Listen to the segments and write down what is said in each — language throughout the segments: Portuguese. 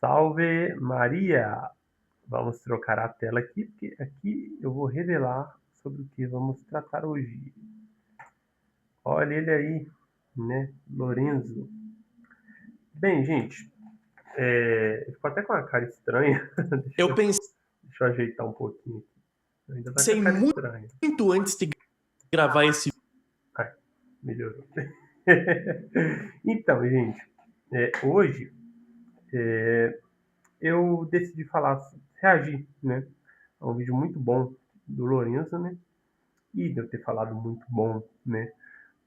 Salve Maria! Vamos trocar a tela aqui, porque aqui eu vou revelar sobre o que vamos tratar hoje. Olha ele aí, né? Lorenzo. Bem, gente, ficou até com uma cara estranha. Eu pensei Deixa eu ajeitar um pouquinho aqui. Ainda tá com a cara muito, estranha. muito antes de gravar esse. Ai, melhorou. Então, gente, hoje eu decidi reagir, né? A um vídeo muito bom do Lorenzo, né? E de eu ter falado muito bom, né?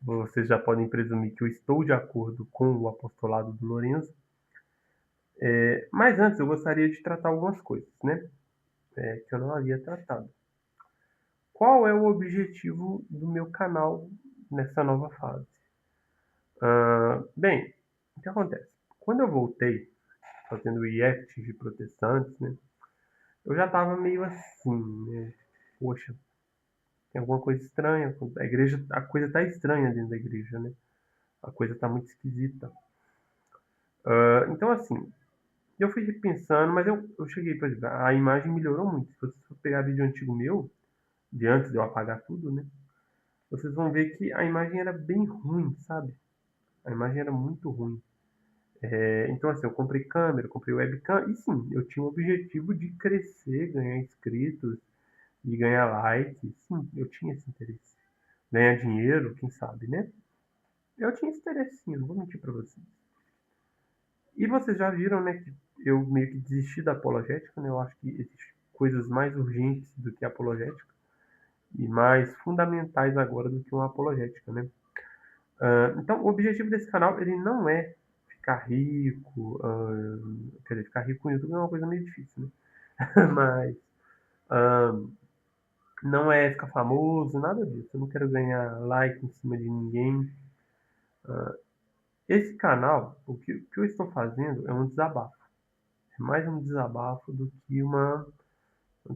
Vocês já podem presumir que eu estou de acordo com o apostolado do Lorenzo. Mas antes eu gostaria de tratar algumas coisas, né? Que eu não havia tratado. Qual é o objetivo do meu canal nessa nova fase? Bem, o que acontece? Quando eu voltei fazendo react de protestantes, né? Eu já estava meio assim, né? Poxa, tem alguma coisa estranha. A coisa tá estranha dentro da igreja, né? A coisa tá muito esquisita. Então, assim, eu fui repensando, mas eu cheguei, por exemplo, a imagem melhorou muito. Se vocês for pegar vídeo antigo meu, de antes de eu apagar tudo, né? Vocês vão ver que a imagem era bem ruim, sabe? A imagem era muito ruim. Então, assim, eu comprei câmera, comprei webcam, e sim, eu tinha o objetivo de crescer, ganhar inscritos, de ganhar likes. Sim, eu tinha esse interesse. Ganhar dinheiro, quem sabe, né? Eu tinha esse interesse, sim, não vou mentir pra vocês. E vocês já viram, né, que eu meio que desisti da apologética, né? Eu acho que existem coisas mais urgentes do que a apologética e mais fundamentais agora do que uma apologética, né? Então, o objetivo desse canal, ele não é ficar rico, quer dizer, ficar rico com o YouTube é uma coisa meio difícil, né? Mas não é ficar famoso, nada disso. Eu não quero ganhar like em cima de ninguém. Esse canal, o que eu estou fazendo é um desabafo. É mais um desabafo do que uma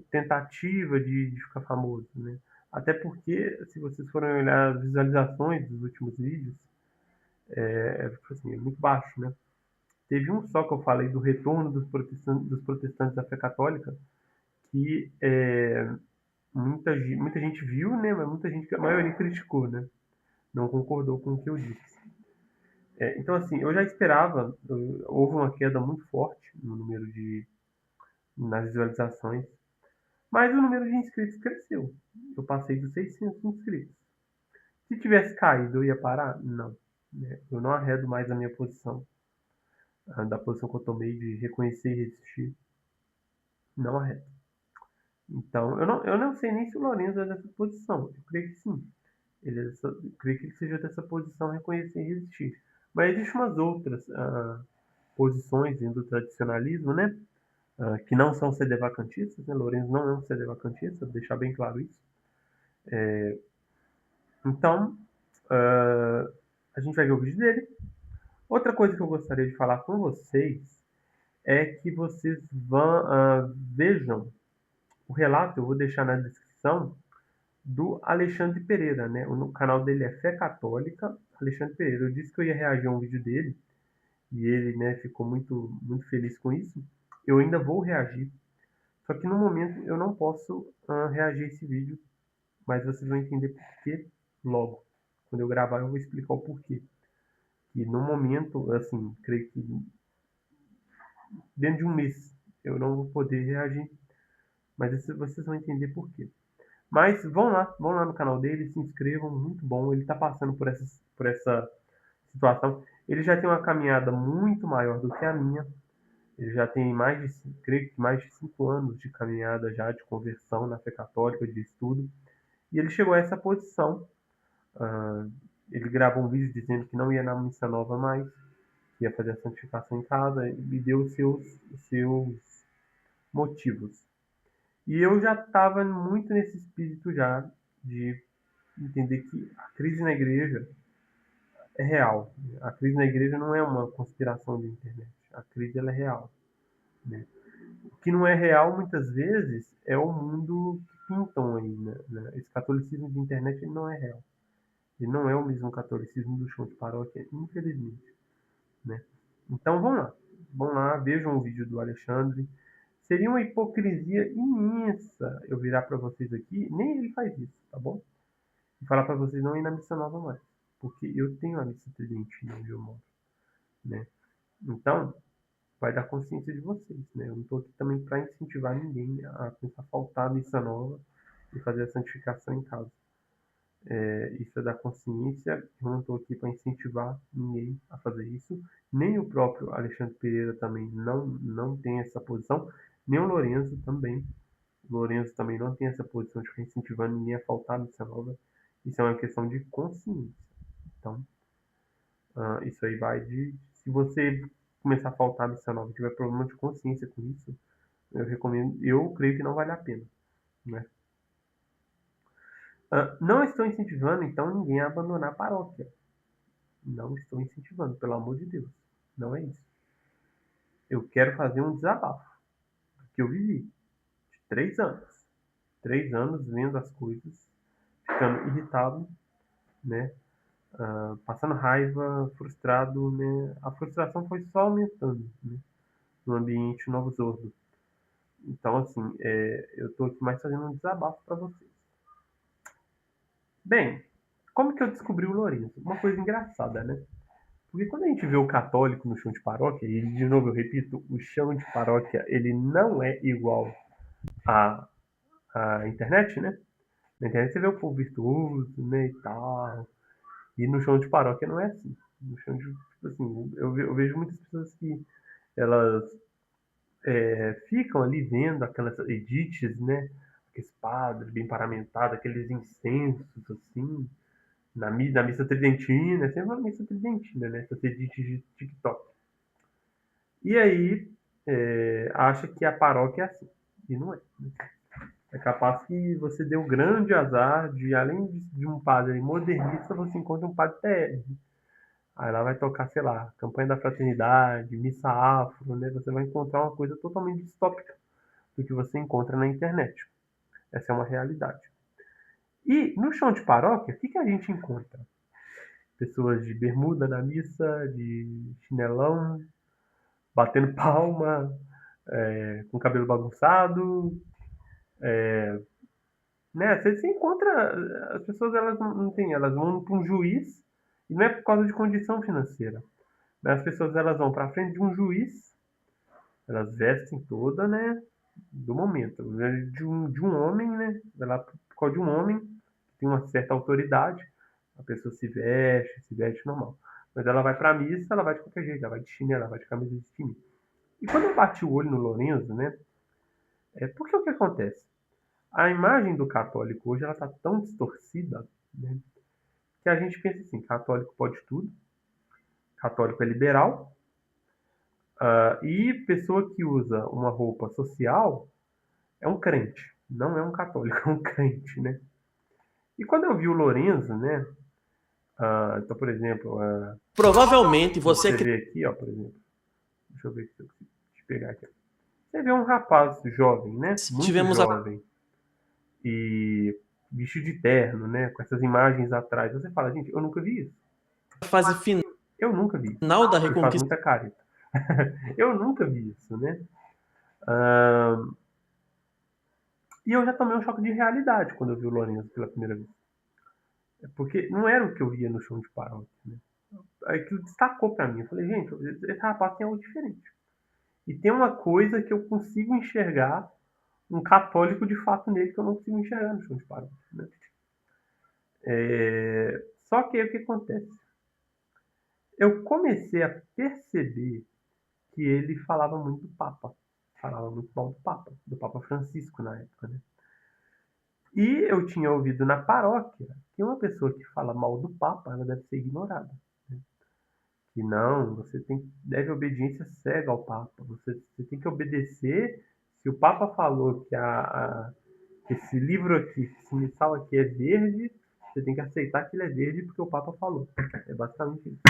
tentativa de ficar famoso, né? Até porque, se vocês forem olhar as visualizações dos últimos vídeos, tipo assim, é muito baixo, né? Teve um só que eu falei do retorno dos protestantes da fé católica, que muita gente viu, né? Mas muita gente, a maioria criticou, né? Não concordou com o que eu disse. Então, assim, eu já esperava, houve uma queda muito forte no número nas visualizações, mas o número de inscritos cresceu. Eu passei dos 600 inscritos. Se tivesse caído, eu ia parar? Não. Né? Eu não arredo mais a minha posição, da posição que eu tomei de reconhecer e resistir. Não arredo. Então, eu não sei nem se o Lourenço é dessa posição. Eu creio que sim. Eu creio que ele seja dessa posição, reconhecer e resistir. Mas existem umas outras posições dentro do tradicionalismo, né? Que não são sedevacantistas, né? Lourenço não é um sedevacantista, vou deixar bem claro isso. Então, a gente vai ver o vídeo dele. Outra coisa que eu gostaria de falar com vocês é que vocês vejam o relato, eu vou deixar na descrição, do Alexandre Pereira, né? O canal dele é Fé Católica, Alexandre Pereira. Eu disse que eu ia reagir a um vídeo dele e ele, né, ficou muito, muito feliz com isso. Eu ainda vou reagir, só que no momento eu não posso reagir a esse vídeo, mas vocês vão entender por quê logo. Quando eu gravar, eu vou explicar o porquê. E no momento, assim, creio que dentro de um mês eu não vou poder reagir, mas vocês vão entender por quê. Mas vão lá no canal dele, se inscrevam, muito bom. Ele está passando por essa situação. Ele já tem uma caminhada muito maior do que a minha. Ele já tem creio que mais de 5 anos de caminhada já de conversão na fé católica, de estudo. E ele chegou a essa posição. ah, Ele gravou um vídeo dizendo que não ia na missa nova mais, que ia fazer a santificação em casa, e deu os seus motivos. E eu já estava muito nesse espírito já de entender que a crise na igreja é real. A crise na igreja não é uma conspiração de internet. A crise ela é real. Né? O que não é real muitas vezes é o mundo que pintam aí. Né? Esse catolicismo de internet ele não é real. Ele não é o mesmo catolicismo do chão de paróquia, infelizmente. Né? Então vamos lá. vão lá, vejam o vídeo do Alexandre. Seria uma hipocrisia imensa eu virar para vocês aqui, nem ele faz isso, tá bom? E falar para vocês não ir na missa nova mais, porque eu tenho a missa tridentina onde eu moro, né? Então, vai dar consciência de vocês, né? Eu não estou aqui também para incentivar ninguém a pensar faltar a missa nova e fazer a santificação em casa. Isso é da consciência, eu não estou aqui para incentivar ninguém a fazer isso, nem o próprio Alexandre Pereira também não tem essa posição, nem o Lorenzo também. O Lorenzo também não tem essa posição de ficar incentivando ninguém a faltar a missa nova. Isso é uma questão de consciência. Então, isso aí vai de... Se você começar a faltar a missa nova e tiver problema de consciência com isso, eu recomendo, eu creio que não vale a pena, né? Não estou incentivando, então, ninguém a abandonar a paróquia. Não estou incentivando, pelo amor de Deus. Não é isso. Eu quero fazer um desabafo do que eu vivi. De 3 anos. 3 anos vendo as coisas, ficando irritado, né? Passando raiva, frustrado, né? A frustração foi só aumentando, né? No ambiente Novo Zordo. Então, assim, eu estou aqui mais fazendo um desabafo para vocês. Bem, como que eu descobri o Lourenço? Uma coisa engraçada, né? Porque quando a gente vê o católico no chão de paróquia, e de novo eu repito, o chão de paróquia ele não é igual à internet, né? Na internet você vê o povo virtuoso, né, e tal. E no chão de paróquia não é assim. No chão de, tipo assim, eu vejo muitas pessoas que elas ficam ali vendo aquelas edits, né? Aqueles padres bem paramentados, aqueles incensos, assim, na missa tridentina, é sempre uma missa tridentina, né? Essas edits de TikTok. E aí, acha que a paróquia é assim. E não é. É capaz que você deu um grande azar de, além de um padre modernista, você encontra um padre TR. Aí lá vai tocar, sei lá, campanha da fraternidade, missa afro, né? Você vai encontrar uma coisa totalmente distópica do que você encontra na internet. Essa é uma realidade. E no chão de paróquia, o que a gente encontra? Pessoas de bermuda na missa, de chinelão, batendo palma, com cabelo bagunçado, né? Você encontra as pessoas, elas não têm, elas vão para um juiz e não é por causa de condição financeira. Mas as pessoas elas vão para a frente de um juiz, elas vestem toda, né, do momento, de um homem, né, ela por causa de um homem que tem uma certa autoridade, a pessoa se veste normal. Mas ela vai para a missa, ela vai de qualquer jeito, ela vai de chinelo, ela vai de camisa de time. E quando eu bati o olho no Lorenzo, né, porque o que acontece? A imagem do católico hoje ela está tão distorcida, né, que a gente pensa assim, católico pode tudo, católico é liberal, e pessoa que usa uma roupa social é um crente, não é um católico, é um crente, né? E quando eu vi o Lorenzo, né? Então, por exemplo, Provavelmente você você vê aqui, ó, por exemplo, deixa eu ver se eu consigo te pegar aqui. Você vê um rapaz jovem, né? Muito tivemos a jovem e vestido de terno, né? Com essas imagens atrás. Você fala, gente, eu nunca vi isso. fase Eu nunca vi isso. final da Ele faz Reconquista. muita careta. Eu nunca vi isso, né? Ah, e eu já tomei um choque de realidade quando eu vi o Lourenço pela primeira vez. Porque não era o que eu via no show de paróquia, né? Aquilo destacou pra mim. Eu falei, gente, esse rapaz tem algo diferente. E tem uma coisa que eu consigo enxergar um católico de fato nele que eu não consigo enxergar no show de paróquia, né? Só que aí o que acontece? Eu comecei a perceber que ele falava muito do Papa. Falava muito mal do Papa Francisco na época, né? E eu tinha ouvido na paróquia que uma pessoa que fala mal do Papa, ela deve ser ignorada. Né? Que não, você deve obediência cega ao Papa. Você tem que obedecer. Se o Papa falou que esse livro aqui, esse missal aqui é verde, você tem que aceitar que ele é verde porque o Papa falou. É basicamente isso.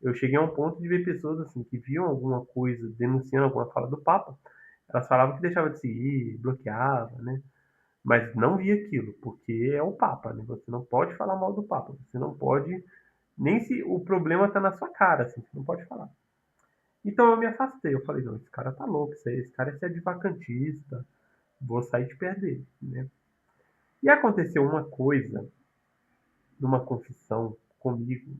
Eu cheguei a um ponto de ver pessoas assim que viam alguma coisa denunciando alguma fala do Papa, elas falavam que deixava de seguir, bloqueava, né? Mas não via aquilo, porque é o Papa, né? Você não pode falar mal do Papa, você não pode, nem se o problema está na sua cara, assim, você não pode falar. Então eu me afastei, eu falei, não, esse cara tá louco, esse cara é sedevacantista, vou sair de perto dele, né? E aconteceu uma coisa, numa confissão comigo,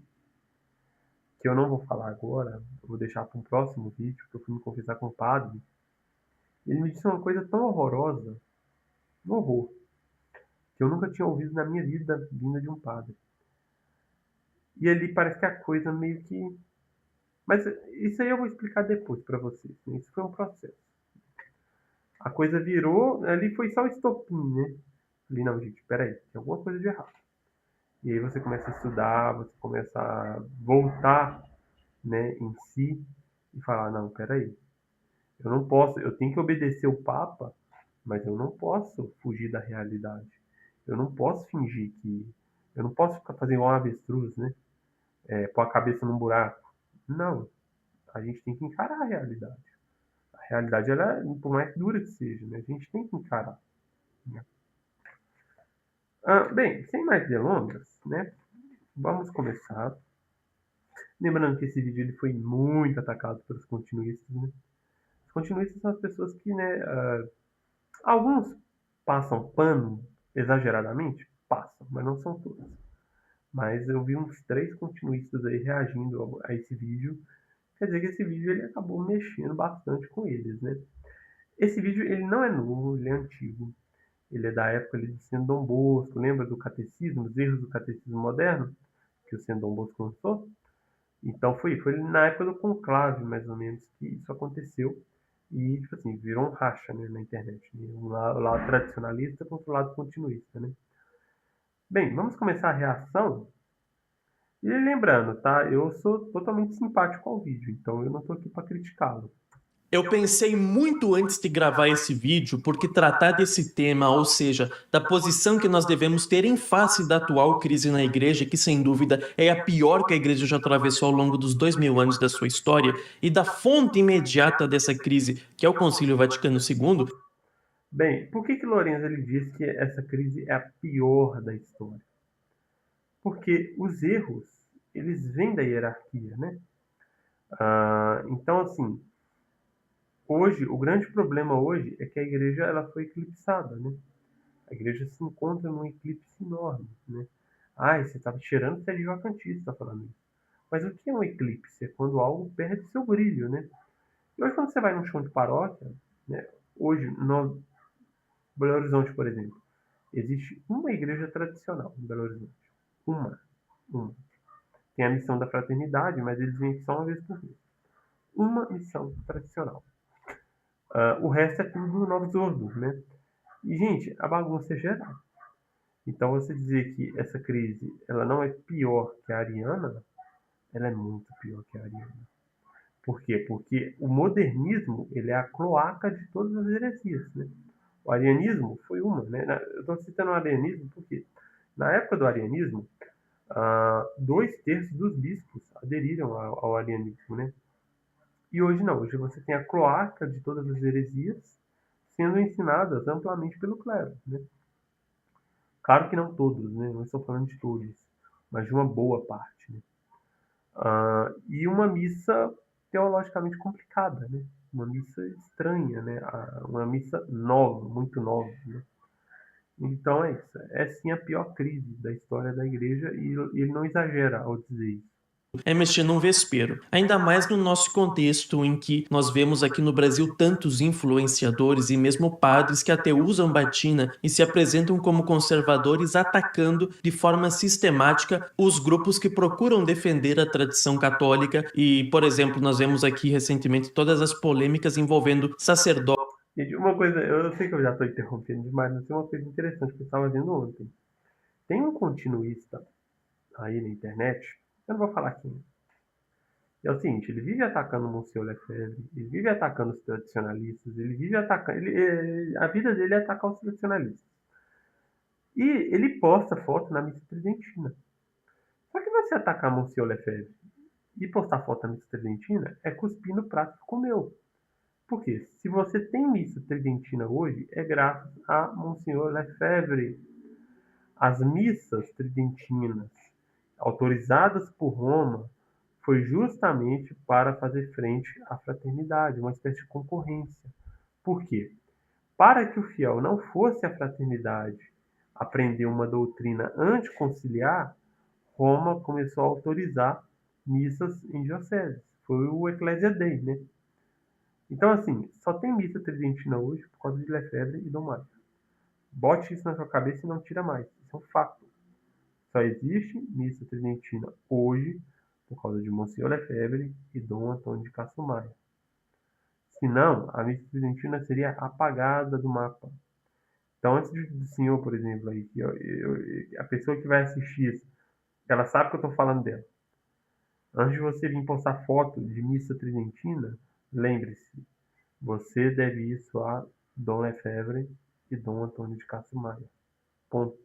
que eu não vou falar agora, eu vou deixar para um próximo vídeo, que eu fui me confessar com o padre. Ele me disse uma coisa tão horrorosa, um horror, que eu nunca tinha ouvido na minha vida vinda de um padre. E ali parece que a coisa meio que. Mas isso aí eu vou explicar depois para vocês, né? Isso foi um processo. A coisa virou, ali foi só o estopim, né? Ali, não, gente, peraí, tem alguma coisa de errado. E aí você começa a estudar, você começa a voltar, né, em si e falar, não, peraí, eu não posso, eu tenho que obedecer o Papa, mas eu não posso fugir da realidade. Eu não posso fingir que. Eu não posso ficar fazendo igual um avestruz, né? Pôr a cabeça num buraco. Não. A gente tem que encarar a realidade. A realidade, ela, por mais dura que seja, né? A gente tem que encarar. Né? Bem, sem mais delongas, né? Vamos começar. Lembrando que esse vídeo ele foi muito atacado pelos continuistas, né? Os continuistas são as pessoas que, né? Alguns passam pano exageradamente, passam, mas não são todos. Mas eu vi uns 3 continuistas aí reagindo a esse vídeo. Quer dizer que esse vídeo ele acabou mexendo bastante com eles, né? Esse vídeo ele não é novo, ele é antigo. Ele é da época ali do Sendo Dom Bosco. Lembra do catecismo, os erros do catecismo moderno que o Sendo Dom Bosco lançou? Então foi na época do conclave, mais ou menos, que isso aconteceu. E, tipo assim, virou um racha, né, na internet. Né? Um lado tradicionalista contra o lado continuista, né? Bem, vamos começar a reação. E lembrando, tá? Eu sou totalmente simpático ao vídeo, então eu não tô aqui para criticá-lo. Eu pensei muito antes de gravar esse vídeo, porque tratar desse tema, ou seja, da posição que nós devemos ter em face da atual crise na igreja, que sem dúvida é a pior que a igreja já atravessou ao longo dos 2000 anos da sua história, e da fonte imediata dessa crise, que é o Concílio Vaticano II. Bem, por que Lorenzo ele diz que essa crise é a pior da história? Porque os erros, eles vêm da hierarquia, né? Então, assim, hoje, o grande problema hoje é que a igreja ela foi eclipsada, né? A igreja se encontra num eclipse enorme, né? Você estava cheirando que é advocantista falando isso. Mas o que é um eclipse? É quando algo perde seu brilho, né? E hoje, quando você vai num chão de paróquia, né? Hoje, no Belo Horizonte, por exemplo, existe uma igreja tradicional em Belo Horizonte. Uma. Uma. Tem a missão da fraternidade, mas eles vêm só uma vez por mês. Uma missão tradicional. O resto é tudo novos ordos, né? E, gente, a bagunça é geral. Então, você dizer que essa crise ela não é pior que a ariana, ela é muito pior que a ariana. Por quê? Porque o modernismo ele é a cloaca de todas as heresias, né? O arianismo foi uma, né? Eu estou citando o arianismo porque na época do arianismo, 2/3 dos bispos aderiram ao arianismo, né? E hoje não, hoje você tem a cloaca de todas as heresias sendo ensinadas amplamente pelo clero, né? Claro que não todos, né? Não estou falando de todos, mas de uma boa parte, né? E uma missa teologicamente complicada, né? Uma missa estranha, né? Uma missa nova, muito nova, né? Então é isso. É sim a pior crise da história da igreja e ele não exagera ao dizer isso. É mexer num vespeiro. Ainda mais no nosso contexto em que nós vemos aqui no Brasil tantos influenciadores e mesmo padres que até usam batina e se apresentam como conservadores, atacando de forma sistemática os grupos que procuram defender a tradição católica. E, por exemplo, nós vemos aqui recentemente todas as polêmicas envolvendo sacerdotes. Gente, uma coisa, eu sei que eu já estou interrompendo demais, mas tem uma coisa interessante que eu estava vendo ontem. Tem um continuista aí na internet, eu não vou falar quem. É o seguinte, ele vive atacando o Monsieur Lefebvre, ele vive atacando os tradicionalistas, ele vive atacando. A vida dele é atacar os tradicionalistas. E ele posta foto na missa tridentina. Só que você atacar Monsieur Lefebvre e postar foto na missa tridentina é cuspir no prato que comeu. Por quê? Se você tem missa tridentina hoje, é graças a Monsenhor Lefebvre. As missas tridentinas, autorizadas por Roma, foi justamente para fazer frente à fraternidade, uma espécie de concorrência. Por quê? Para que o fiel não fosse à fraternidade aprender uma doutrina anticonciliar, Roma começou a autorizar missas em dioceses. Foi o Ecclesia Dei, né? Então, assim, só tem missa tridentina hoje por causa de Lefebvre e Dom Mário. Bote isso na sua cabeça e não tira mais. Isso é um fato. Só existe missa tridentina hoje por causa de Monsenhor Lefebvre e Dom Antônio de Castro Maia. Senão, a missa tridentina seria apagada do mapa. Então, antes do senhor, por exemplo, aí, a pessoa que vai assistir isso, ela sabe que eu estou falando dela. Antes de você vir postar foto de missa tridentina, lembre-se, você deve isso a Dom Lefebvre e Dom Antônio de Castro Maia. Ponto.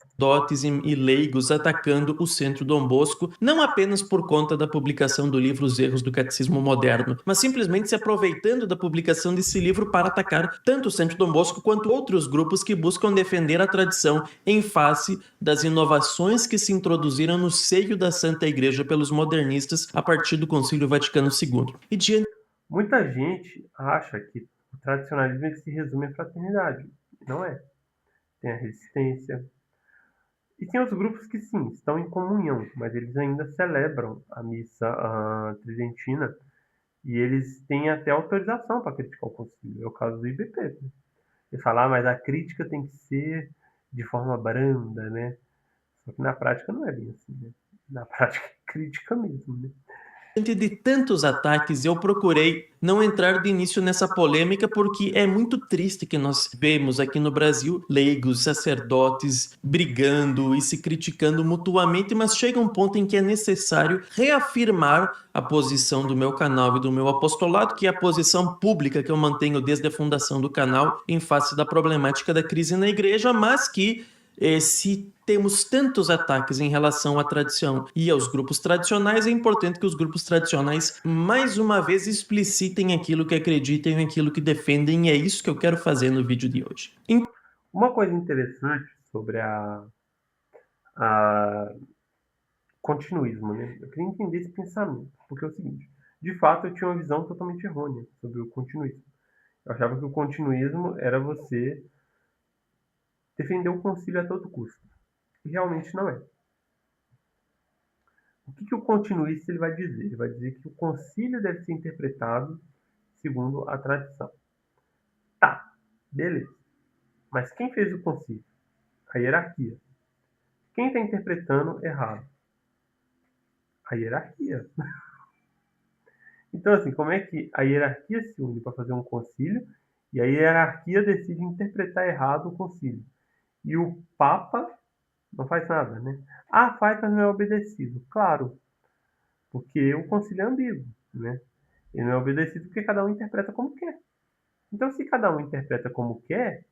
Sacerdotes e leigos atacando o Centro Dom Bosco, não apenas por conta da publicação do livro Os Erros do Catecismo Moderno, mas simplesmente se aproveitando da publicação desse livro para atacar tanto o Centro Dom Bosco quanto outros grupos que buscam defender a tradição em face das inovações que se introduziram no seio da Santa Igreja pelos modernistas a partir do Concílio Vaticano II. Muita gente acha que o tradicionalismo se resume à fraternidade. Não é. Tem a resistência. E tem os grupos que sim, estão em comunhão, mas eles ainda celebram a missa tridentina e eles têm até autorização para criticar o concílio. É o caso do IBP. Né? Ele fala, mas a crítica tem que ser de forma branda, né? Só que na prática não é bem assim, né? Na prática é crítica mesmo, né? Diante de tantos ataques, eu procurei não entrar de início nessa polêmica porque é muito triste que nós vemos aqui no Brasil leigos, sacerdotes brigando e se criticando mutuamente, mas chega um ponto em que é necessário reafirmar a posição do meu canal e do meu apostolado, que é a posição pública que eu mantenho desde a fundação do canal em face da problemática da crise na igreja, mas que se temos tantos ataques em relação à tradição e aos grupos tradicionais, é importante que os grupos tradicionais, mais uma vez, explicitem aquilo que acreditam e aquilo que defendem, e é isso que eu quero fazer no vídeo de hoje. Uma coisa interessante sobre a continuismo, né? Eu queria entender esse pensamento, porque é o seguinte, de fato eu tinha uma visão totalmente errônea sobre o continuismo. Eu achava que o continuismo era você defender o concílio a todo custo. E realmente não é. O que o continuista ele vai dizer? Ele vai dizer que o concílio deve ser interpretado segundo a tradição. Tá, beleza. Mas quem fez o concílio? A hierarquia. Quem está interpretando errado? A hierarquia. Então, assim, como é que a hierarquia se une para fazer um concílio e a hierarquia decide interpretar errado o concílio? E o Papa não faz nada, né? Ah, faz, mas não é obedecido. Claro, porque o concílio é ambíguo, né? Ele não é obedecido porque cada um interpreta como quer. Então, se cada um interpreta como quer,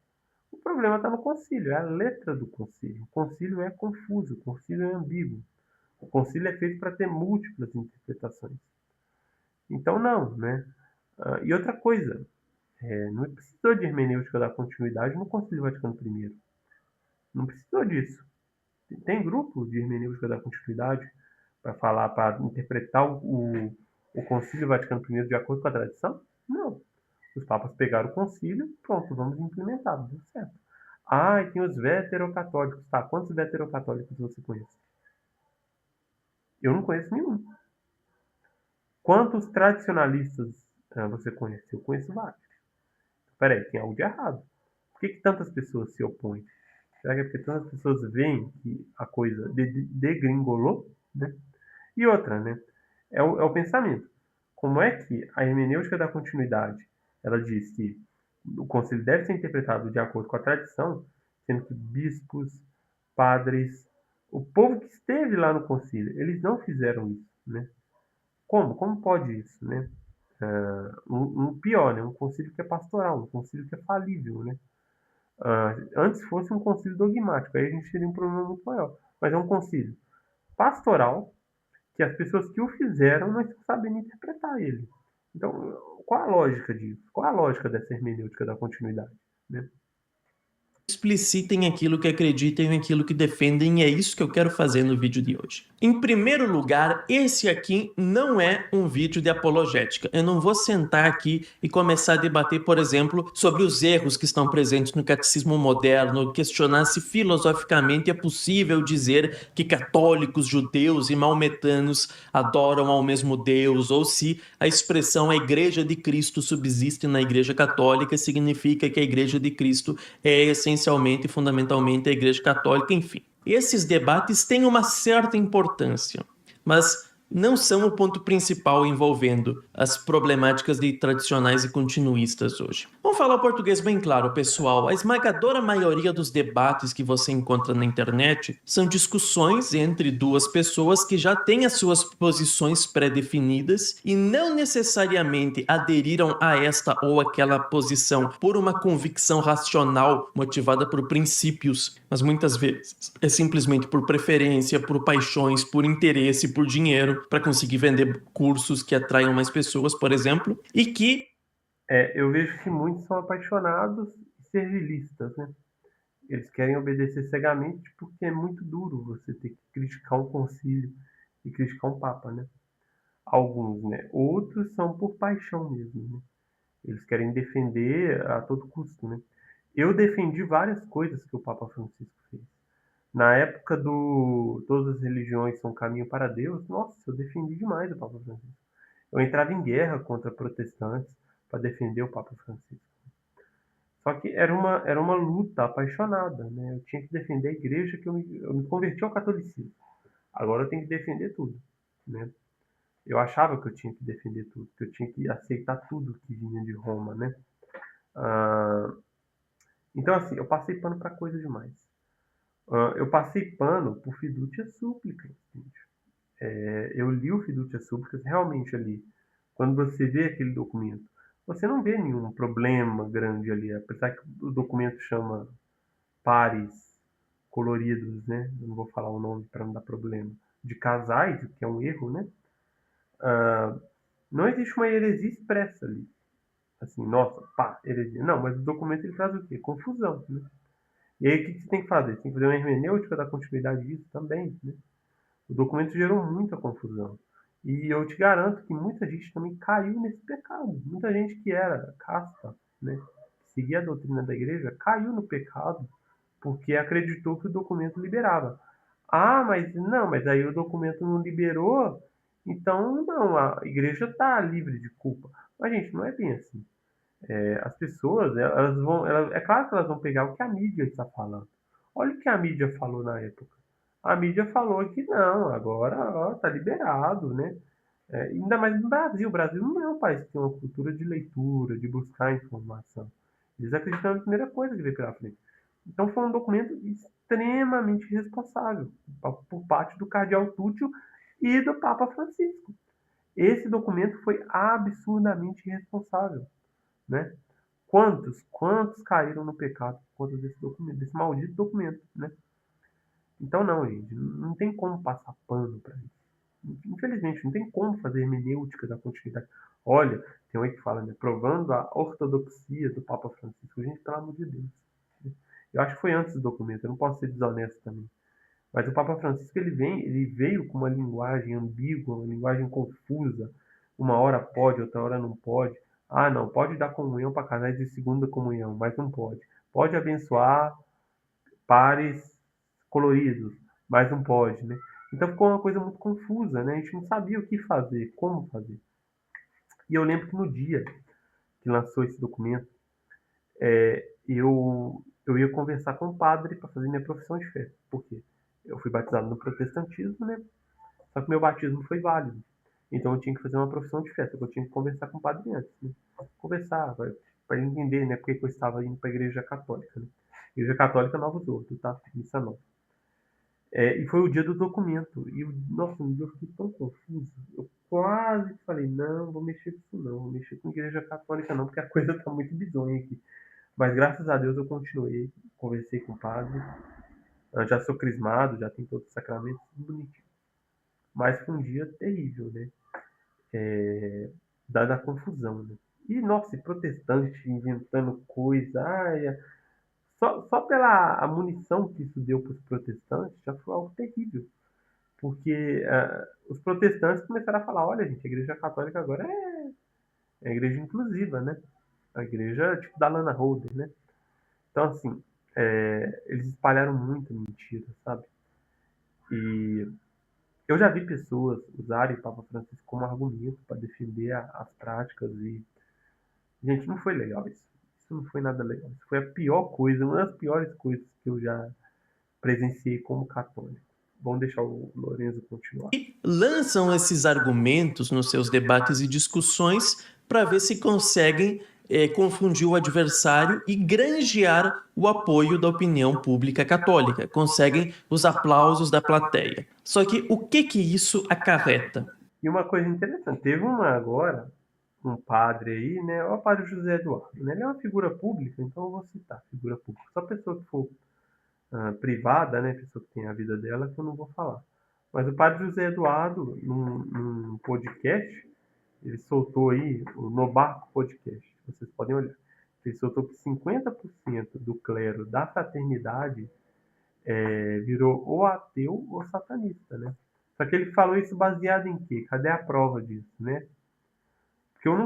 o problema está no concílio, é a letra do concílio. O concílio é confuso, o concílio é ambíguo. O concílio é feito para ter múltiplas interpretações. Então, não, né? E outra coisa, não precisou de hermenêutica da continuidade no Concílio Vaticano I. Não precisou disso. Tem grupo de hermenêutica da continuidade para falar, para interpretar o Concílio Vaticano I de acordo com a tradição? Não. Os papas pegaram o concílio, pronto, vamos implementar, deu certo. Ah, e tem os veterocatólicos. Tá, quantos veterocatólicos você conhece? Eu não conheço nenhum. Quantos tradicionalistas você conhece? Eu conheço vários. Peraí, tem algo de errado. Por que tantas pessoas se opõem? Será que é porque tantas pessoas veem que a coisa degringolou? Né? E outra, né? É o pensamento. Como é que a hermenêutica da continuidade ela diz que o concílio deve ser interpretado de acordo com a tradição, sendo que bispos, padres, o povo que esteve lá no concílio, eles não fizeram isso, né? Como? Como pode isso, né? Um pior, né? Um concílio que é pastoral, um concílio que é falível, né? Antes fosse um concílio dogmático, aí a gente teria um problema muito maior. Mas é um concílio pastoral que as pessoas que o fizeram não estão sabendo interpretar ele. Então, qual a lógica disso? Qual a lógica dessa hermenêutica da continuidade? Né? explicitem aquilo que acreditem, aquilo que defendem, e é isso que eu quero fazer no vídeo de hoje. Em primeiro lugar, esse aqui não é um vídeo de apologética. Eu não vou sentar aqui e começar a debater, por exemplo, sobre os erros que estão presentes no catecismo moderno, questionar se filosoficamente é possível dizer que católicos, judeus e maometanos adoram ao mesmo Deus, ou se a expressão a Igreja de Cristo subsiste na Igreja Católica significa que a Igreja de Cristo é essencialmente e fundamentalmente a Igreja Católica, enfim. Esses debates têm uma certa importância, mas não são o ponto principal envolvendo as problemáticas de tradicionais e continuistas hoje. Vamos falar o português bem claro, pessoal. A esmagadora maioria dos debates que você encontra na internet são discussões entre duas pessoas que já têm as suas posições pré-definidas e não necessariamente aderiram a esta ou aquela posição por uma convicção racional motivada por princípios, mas muitas vezes é simplesmente por preferência, por paixões, por interesse, por dinheiro, para conseguir vender cursos que atraiam mais pessoas, por exemplo, e que Eu vejo que muitos são apaixonados e servilistas, né? Eles querem obedecer cegamente porque é muito duro você ter que criticar um concílio e criticar um papa, né? Alguns, né? Outros são por paixão mesmo, né? Eles querem defender a todo custo, né? Eu defendi várias coisas que o Papa Francisco fez. Na época do Todas as religiões são caminho para Deus, nossa, eu defendi demais o Papa Francisco. Eu entrava em guerra contra protestantes para defender o Papa Francisco. Só que era uma luta apaixonada, né? Eu tinha que defender a igreja que eu me converti ao catolicismo. Agora eu tenho que defender tudo, né? Eu achava que eu tinha que defender tudo, que eu tinha que aceitar tudo que vinha de Roma, né? Ah, então, assim, eu passei pano para coisa demais. Eu passei pano por Fiducia Súplicas, gente. Eu li o Fiducia Súplicas realmente ali. Quando você vê aquele documento, você não vê nenhum problema grande ali, apesar que o documento chama pares coloridos, né? Eu não vou falar o nome para não dar problema. De casais, o que é um erro, né? Não existe uma heresia expressa ali. Assim, nossa, pá, heresia. Não, mas o documento ele traz o quê? Confusão, né? E aí o que você tem que fazer? Você tem que fazer uma hermenêutica da continuidade disso também, né? O documento gerou muita confusão. E eu te garanto que muita gente também caiu nesse pecado. Muita gente que era casta, né, que seguia a doutrina da igreja, caiu no pecado porque acreditou que o documento liberava. Ah, mas não, mas aí o documento não liberou, então não, a igreja está livre de culpa. Mas, gente, não é bem assim. As pessoas, é claro que elas vão pegar o que a mídia está falando. Olha o que a mídia falou na época. A mídia falou que não, agora ó, tá liberado, né? Ainda mais no Brasil. O Brasil não é um país que tem uma cultura de leitura, de buscar informação. Eles acreditam na primeira coisa que veio pela frente. Então foi um documento extremamente irresponsável por parte do cardeal Tútil e do Papa Francisco. Esse documento foi absurdamente irresponsável, né? Quantos caíram no pecado por conta desse documento, desse maldito documento, né? Então não, gente, não tem como passar pano para isso. Infelizmente, não tem como fazer hermenêutica da continuidade. Olha, tem um aí que fala, né? Provando a ortodoxia do Papa Francisco. Gente, pelo amor de Deus. Eu acho que foi antes do documento, eu não posso ser desonesto também. Mas o Papa Francisco ele veio com uma linguagem ambígua, uma linguagem confusa. Uma hora pode, outra hora não pode. Ah, não, pode dar comunhão para casais de segunda comunhão, mas não pode. Pode abençoar pares coloridos, mas não pode, né? Então ficou uma coisa muito confusa, né? A gente não sabia o que fazer, como fazer. E eu lembro que no dia que lançou esse documento, eu ia conversar com o padre para fazer minha profissão de fé. Por quê? Eu fui batizado no protestantismo, né? Só que meu batismo foi válido. Então eu tinha que fazer uma profissão de fé, só que eu tinha que conversar com o padre antes, né? Conversar, para entender, né? Porque eu estava indo para a igreja católica, né? Igreja Católica Novos Ordos, tá? Missa nova. E foi o dia do documento. E, nossa, um dia eu fiquei tão confuso. Eu quase falei, não, vou mexer com isso não, vou mexer com a igreja católica não, porque a coisa tá muito bizonha aqui. Mas graças a Deus eu continuei, conversei com o padre. Eu já sou crismado, já tenho todos os sacramentos, tudo bonitinho. Mas foi um dia terrível, né? Dada a confusão, né? E, nossa, e protestante inventando coisa. Ai, Só pela a munição que isso deu para os protestantes já foi algo terrível. Porque os protestantes começaram a falar: olha, gente, a igreja católica agora é a igreja inclusiva, né? A igreja tipo da Lana Holder, né? Então, assim, eles espalharam muita mentira, sabe? E eu já vi pessoas usarem o Papa Francisco como argumento para defender as práticas e, gente, não foi legal isso. Isso não foi nada legal. Isso foi a pior coisa, uma das piores coisas que eu já presenciei como católico. Vamos deixar o Lorenzo continuar. Lançam esses argumentos nos seus debates e discussões para ver se conseguem confundir o adversário e granjear o apoio da opinião pública católica, conseguem os aplausos da plateia. Só que o que isso acarreta? E uma coisa interessante, teve uma agora, um padre aí, né? O padre José Eduardo, né? Ele é uma figura pública, então eu vou citar figura pública. Só pessoa que for privada, né? Pessoa que tem a vida dela, que eu não vou falar. Mas o padre José Eduardo, num podcast, ele soltou aí o No Barco Podcast, vocês podem olhar. Ele soltou que 50% do clero da fraternidade virou ou ateu ou satanista, né? Só que ele falou isso baseado em quê? Cadê a prova disso, né? Porque eu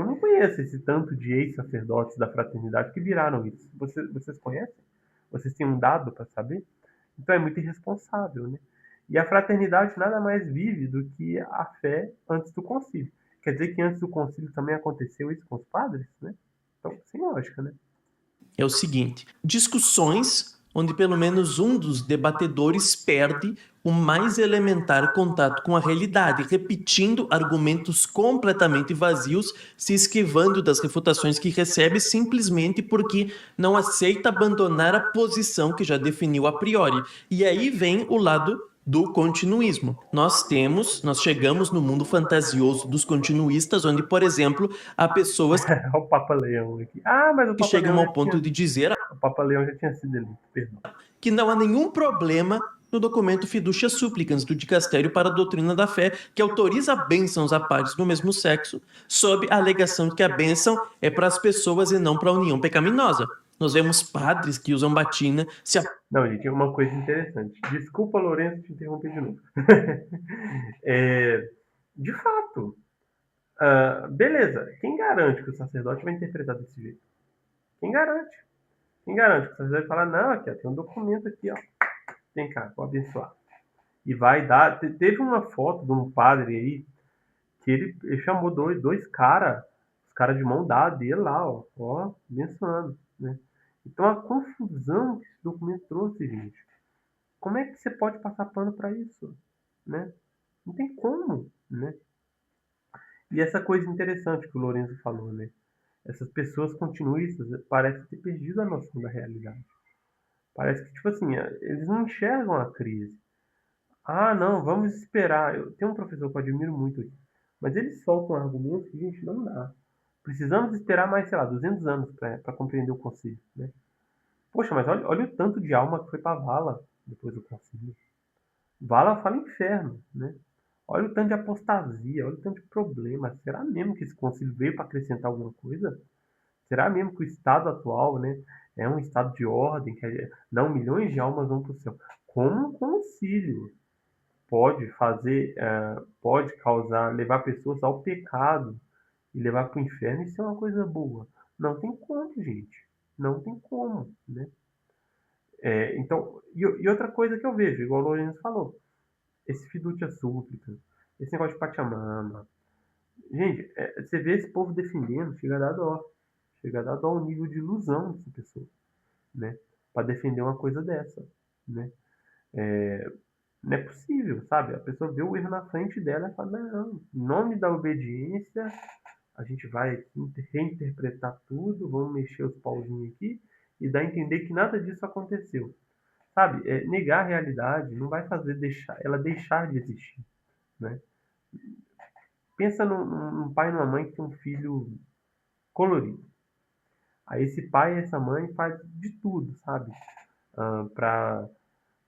não conheço esse tanto de ex-sacerdotes da fraternidade que viraram isso. Vocês conhecem? Vocês têm um dado para saber? Então é muito irresponsável, né? E a fraternidade nada mais vive do que a fé antes do concílio. Quer dizer que antes do concílio também aconteceu isso com os padres, né? Então, sem lógica, né? É o seguinte: discussões onde pelo menos um dos debatedores perde o mais elementar contato com a realidade, repetindo argumentos completamente vazios, se esquivando das refutações que recebe simplesmente porque não aceita abandonar a posição que já definiu a priori. E aí vem o lado do continuismo. Nós chegamos no mundo fantasioso dos continuistas, onde, por exemplo, há pessoas o Papa Leão aqui. Ah, mas o que Papa chegam Leão já ao ponto tinha. de dizer O Papa Leão já tinha sido eleito, perdão. que não há nenhum problema no documento Fiducia Supplicans do Dicastério para a Doutrina da Fé, que autoriza bênçãos a pares do mesmo sexo, sob a alegação de que a bênção é para as pessoas e não para a união pecaminosa. Nós vemos padres que usam batina se Não, gente, uma coisa interessante. Desculpa, Lourenço, te interromper de novo. De fato, beleza. Quem garante que o sacerdote vai interpretar desse jeito? Quem garante? Quem garante que o sacerdote vai falar, não, aqui, ó, tem um documento aqui, ó. Vem cá, vou abençoar. E vai dar. Teve uma foto de um padre aí que ele chamou dois caras, os caras de mão dada dele lá, ó, abençoando, né? Então a confusão que esse documento trouxe, gente. Como é que você pode passar pano para isso, né? Não tem como, né? E essa coisa interessante que o Lourenço falou, né? Essas pessoas continuistas parecem ter perdido a noção da realidade. Parece que, tipo assim, eles não enxergam a crise. Ah, não, vamos esperar. Eu tenho um professor que eu admiro muito aqui, mas eles soltam argumentos que, gente, não dá. Precisamos esperar mais, sei lá, 200 anos para compreender o concílio, né? Poxa, mas olha o tanto de alma que foi para vala depois do concílio. Vala fala inferno, né? Olha o tanto de apostasia, olha o tanto de problema. Será mesmo que esse concílio veio para acrescentar alguma coisa? Será mesmo que o estado atual, né, é um estado de ordem, que não milhões de almas vão para o céu? Como um concílio pode fazer, pode causar, levar pessoas ao pecado e levar para o inferno? Isso é uma coisa boa? Não tem como, gente. Não tem como, né? Então, e outra coisa que eu vejo, igual o Lourenço falou, esse fiducia súplica, esse negócio de Pachamama. Gente, você vê esse povo defendendo, chega a dar dó. Chega a dar dó o nível de ilusão dessa pessoa, né? Para defender uma coisa dessa, né? Não é possível, sabe? A pessoa vê o erro na frente dela e fala, não, em nome da obediência, a gente vai aqui reinterpretar tudo, vamos mexer os pauzinhos aqui e dar a entender que nada disso aconteceu. Sabe? Negar a realidade não vai fazer ela deixar de existir, né? Pensa num pai e numa mãe que tem um filho colorido. Aí esse pai e essa mãe faz de tudo, sabe? Pra,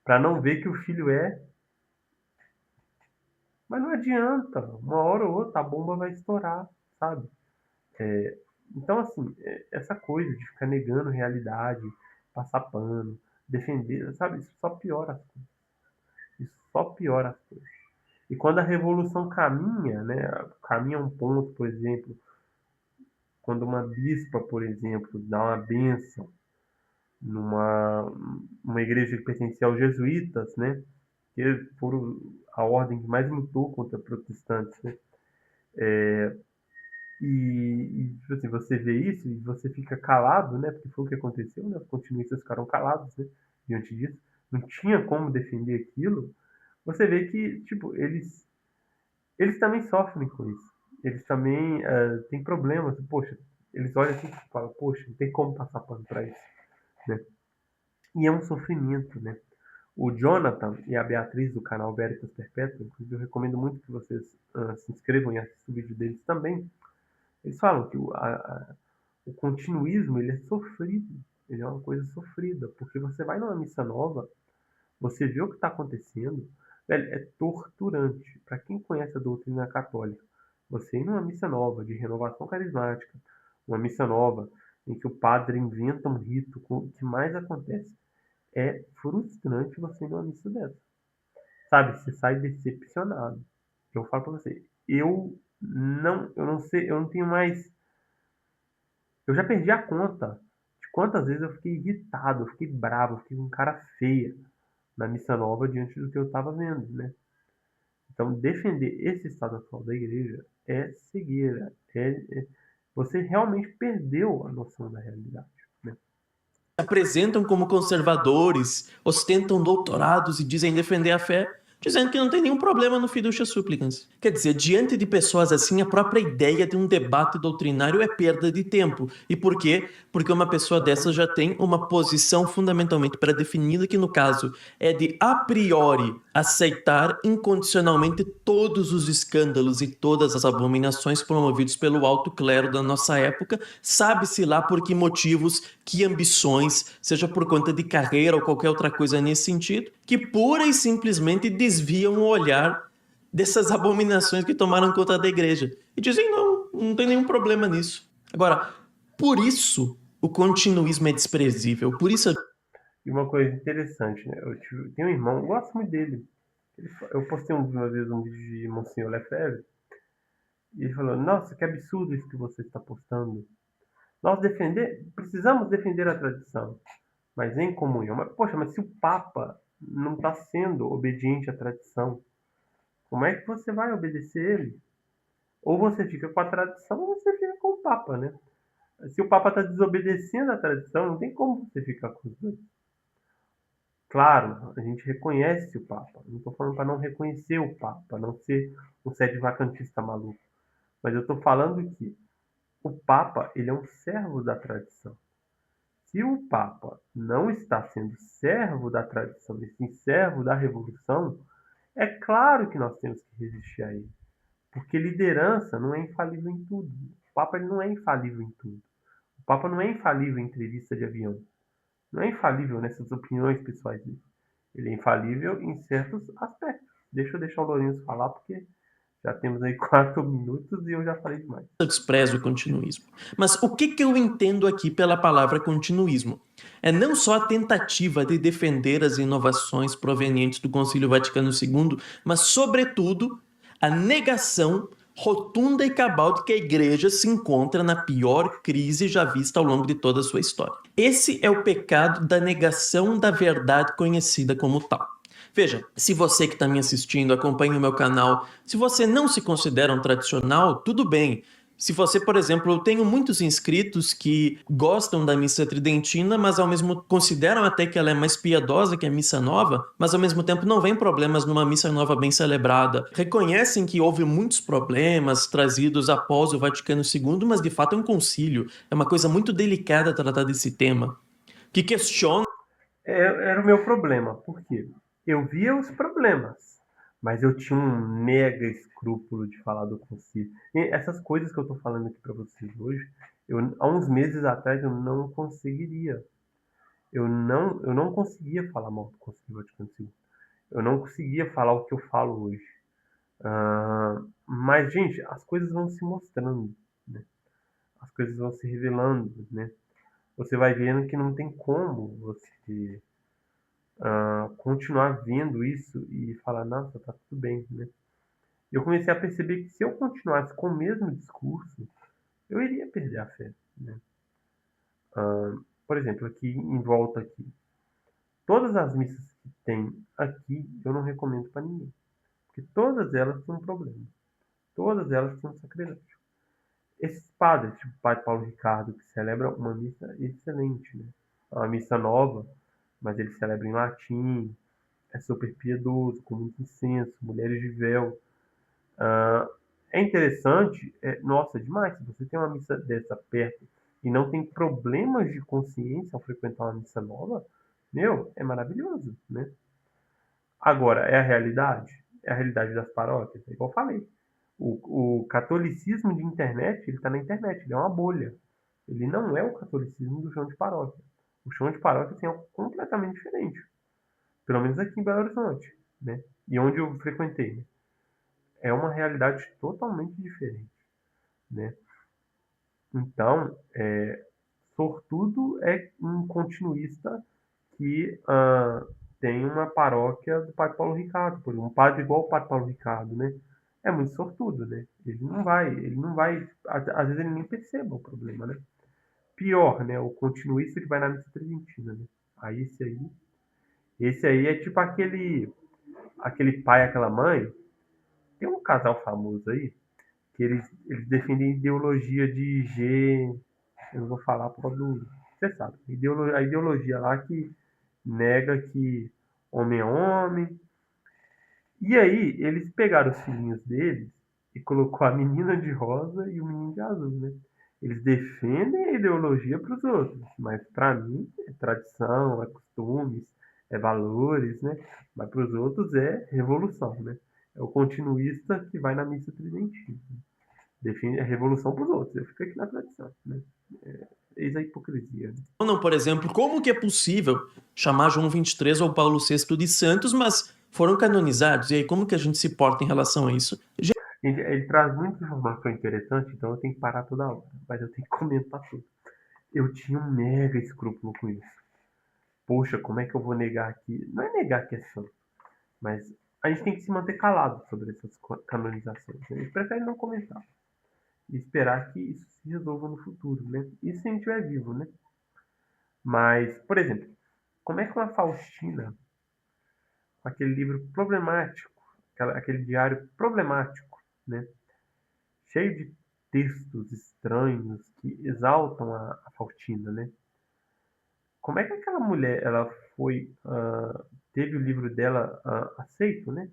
pra não ver que o filho é. Mas não adianta. Uma hora ou outra a bomba vai estourar, sabe? Então, assim, essa coisa de ficar negando realidade passar pano, defender, sabe? Isso só piora as coisas. Isso só piora as coisas. E quando a revolução caminha, né, caminha a um ponto, por exemplo, quando uma bispa, por exemplo, dá uma bênção numa uma igreja que pertencia aos jesuítas, né, que foram a ordem que mais lutou contra protestantes, né, tipo assim, você vê isso e você fica calado, né, porque foi o que aconteceu, né, os continuistas ficaram calados, né, diante disso, não tinha como defender aquilo. Você vê que, tipo, eles também sofrem com isso. Eles também têm problemas. Poxa, eles olham assim e falam, poxa, não tem como passar pano para isso, né? E é um sofrimento, né? O Jonathan e a Beatriz do canal Veritas Perpétua, inclusive eu recomendo muito que vocês se inscrevam e assistam o vídeo deles também. Eles falam que o continuismo ele é sofrido, ele é uma coisa sofrida, porque você vai numa missa nova, você vê o que está acontecendo, velho, é torturante. Para quem conhece a doutrina católica, você ir numa missa nova, de renovação carismática, uma missa nova, em que o padre inventa um rito, o que mais acontece? É frustrante você ir numa missa dessa. Sabe, você sai decepcionado. Eu falo para você, eu não sei, eu não tenho mais, eu já perdi a conta de quantas vezes eu fiquei irritado, eu fiquei bravo, eu fiquei com cara feia na missa nova diante do que eu estava vendo, né? Então, defender esse estado atual da igreja é cegueira, você realmente perdeu a noção da realidade, né? Apresentam como conservadores, ostentam doutorados e dizem defender a fé, dizendo que não tem nenhum problema no fiducia supplicans. Quer dizer, diante de pessoas assim, a própria ideia de um debate doutrinário é perda de tempo. E por quê? Porque uma pessoa dessa já tem uma posição fundamentalmente pré-definida, que no caso é de a priori aceitar incondicionalmente todos os escândalos e todas as abominações promovidos pelo alto clero da nossa época, sabe-se lá por que motivos, que ambições, seja por conta de carreira ou qualquer outra coisa nesse sentido, que pura e simplesmente desviam o olhar dessas abominações que tomaram conta da igreja. E dizem, não, não tem nenhum problema nisso. Agora, por isso o continuismo é desprezível, por isso... E uma coisa interessante, né? Tenho um irmão, eu gosto muito dele. Eu postei uma vez um vídeo de Monsenhor Lefebvre e ele falou: Nossa, que absurdo isso que você está postando. Precisamos defender a tradição, mas em comunhão. Mas, poxa, mas se o Papa não está sendo obediente à tradição, como é que você vai obedecer ele? Ou você fica com a tradição ou você fica com o Papa, né? Se o Papa está desobedecendo a tradição, não tem como você ficar com os dois. Claro, a gente reconhece o Papa. Não estou falando para não reconhecer o Papa, não ser um sede vacantista maluco. Mas eu estou falando que o Papa ele é um servo da tradição. Se o Papa não está sendo servo da tradição, e sim servo da revolução, é claro que nós temos que resistir a ele. Porque liderança não é infalível em tudo. O Papa ele não é infalível em tudo. O Papa não é infalível em entrevista de avião. Não é infalível nessas opiniões pessoais dele. Ele é infalível em certos aspectos. Deixa eu deixar o Lourenço falar, porque já temos aí 4 minutos e eu já falei demais. Eu desprezo o continuismo. Mas o que eu entendo aqui pela palavra continuismo? É não só a tentativa de defender as inovações provenientes do Concílio Vaticano II, mas, sobretudo, a negação rotunda e cabal de que a igreja se encontra na pior crise já vista ao longo de toda a sua história. Esse é o pecado da negação da verdade conhecida como tal. Veja, se você que está me assistindo acompanha o meu canal, se você não se considera um tradicional, tudo bem. Se você, por exemplo, eu tenho muitos inscritos que gostam da missa tridentina, mas ao mesmo consideram até que ela é mais piedosa que a missa nova, mas ao mesmo tempo não vêem problemas numa missa nova bem celebrada. Reconhecem que houve muitos problemas trazidos após o Vaticano II, mas de fato é um concílio. É uma coisa muito delicada tratar desse tema. Que questiona Era o meu problema, porque eu via os problemas, mas eu tinha um mega escrúpulo de falar do concílio. E essas coisas que eu estou falando aqui para vocês hoje, há uns meses atrás eu não conseguiria. Eu não conseguia falar mal do Concílio Vaticano II. Eu não conseguia falar o que eu falo hoje. Mas, gente, as coisas vão se mostrando, né? As coisas vão se revelando, né? você vai vendo que não tem como você continuar vendo isso e falar, nossa, tá tudo bem, né? Eu comecei a perceber que se eu continuasse com o mesmo discurso, eu iria perder a fé, né? Por exemplo, aqui em volta aqui, todas as missas que tem aqui, eu não recomendo para ninguém, porque todas elas têm um problema, todas elas têm um sacrilégio. Esses padres, tipo o Padre Paulo Ricardo, que celebra uma missa excelente, né? É uma missa nova, mas ele celebra em latim, é super piedoso, com muito incenso, mulheres de véu. Ah, é interessante, nossa, demais. Se você tem uma missa dessa perto e não tem problemas de consciência ao frequentar uma missa nova, meu, é maravilhoso, né? Agora, é a realidade? É a realidade das paróquias? É igual eu falei. O catolicismo de internet, ele está na internet, ele é uma bolha. Ele não é o catolicismo do chão de paróquia. O chão de paróquia tem algo completamente diferente. Pelo menos aqui em Belo Horizonte, né? E onde eu frequentei, né? É uma realidade totalmente diferente, né? Então, sortudo é um continuista que tem uma paróquia do Padre Paulo Ricardo, por exemplo, um padre igual o Padre Paulo Ricardo, né? É muito sortudo, né? Ele não vai, às vezes ele nem perceba o problema, né? Pior, né? O continuista que vai na missa tridentina, né? Aí esse aí é tipo aquele pai, aquela mãe. Tem um casal famoso aí que eles defendem ideologia de G. Eu não vou falar por causa do. Você sabe. A ideologia lá que nega que homem é homem. E aí, eles pegaram os filhinhos deles e colocou a menina de rosa e o menino de azul, né? Eles defendem a ideologia para os outros, mas para mim é tradição, é costumes, é valores, né? Mas para os outros é revolução, né? É o continuista que vai na missa tridentina. Define a revolução para os outros. Eu fico aqui na tradição, né? Eis a hipocrisia, né? Ou não, por exemplo, como que é possível chamar João 23 ou Paulo VI de santos, mas foram canonizados? E aí, como que a gente se porta em relação a isso? Ele traz muita informação interessante, então eu tenho que parar toda hora, mas eu tenho que comentar tudo. Eu tinha um mega escrúpulo com isso. Poxa, como é que eu vou negar aqui? Não é negar que é santo, mas a gente tem que se manter calado sobre essas canonizações. A gente prefere não comentar e esperar que isso se resolva no futuro, né? Isso se a gente estiver vivo, né? Mas, por exemplo, como é que uma Faustina, com aquele livro problemático, aquele diário problemático, né? Cheio de textos estranhos que exaltam a Faustina, né? Como é que aquela mulher ela foi teve o livro dela aceito, né?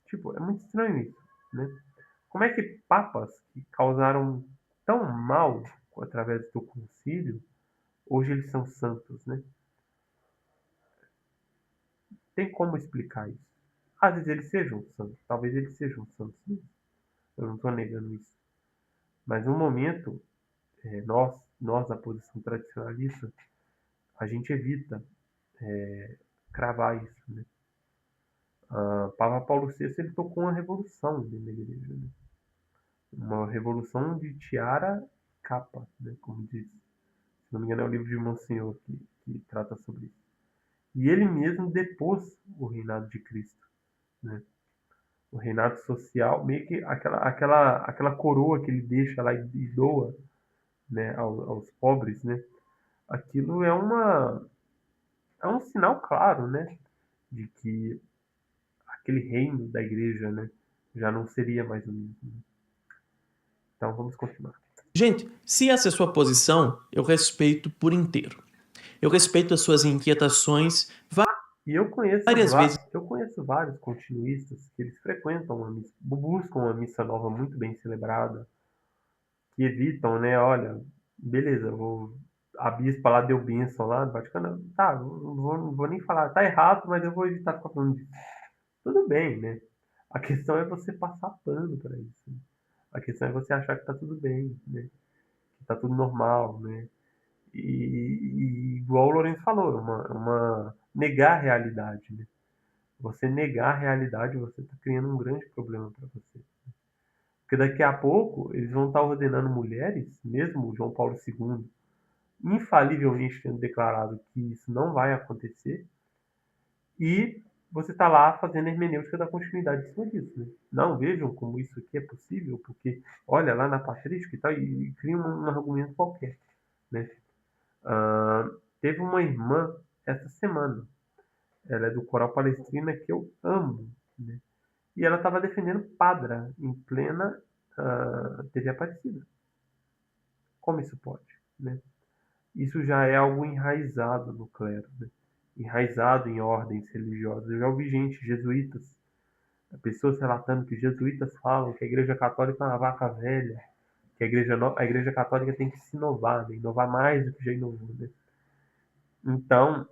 Tipo, é muito estranho isso, né? Como é que papas que causaram tão mal através do concílio, hoje eles são santos, né? Tem como explicar isso? Às vezes eles sejam santos, talvez eles sejam santos, né? Eu não estou negando isso. Mas no momento, nós da posição tradicionalista, a gente evita cravar isso, né? Papa Paulo VI ele tocou uma revolução dentro da igreja, né? Uma revolução de tiara e capa, né? Como diz, se não me engano é o livro de Monsenhor que trata sobre isso. E ele mesmo depôs o reinado de Cristo, né? O reinado social, meio que aquela coroa que ele deixa lá e doa, né, aos pobres, né? Aquilo é um sinal claro, né, de que aquele reino da igreja, né, já não seria mais o mesmo, né? Então vamos continuar. Gente, se essa é a sua posição, eu respeito por inteiro. Eu respeito as suas inquietações. E Várias vezes eu conheço vários continuistas que eles frequentam buscam uma missa nova muito bem celebrada, que evitam, né? Olha, beleza, a bispa lá deu bênção lá no Vaticano, tá, não vou nem falar, tá errado, mas eu vou evitar ficar falando disso. Tudo bem, né? A questão é você passar pano para isso, né? A questão é você achar que tá tudo bem, né? Que tá tudo normal, né? E igual o Lourenço falou, negar a realidade, né? Você negar a realidade, você está criando um grande problema para você. Porque daqui a pouco eles vão estar ordenando mulheres, mesmo João Paulo II, infalivelmente tendo declarado que isso não vai acontecer, e você está lá fazendo a hermenêutica da continuidade em cima disso. Né? Não, vejam como isso aqui é possível, porque olha lá na patrística e tal, e cria um argumento qualquer. Né? Ah, teve uma irmã essa semana, ela é do Coral Palestrina, que eu amo, né? E ela estava defendendo Padra em plena TV Aparecida. Como isso pode? Né? Isso já é algo enraizado no clero, né? Enraizado em ordens religiosas. Eu já ouvi gente, jesuítas, pessoas relatando que jesuítas falam que a Igreja Católica é uma vaca velha, que a igreja Católica tem que se inovar, né? Inovar mais do que já inovou. Né? Então,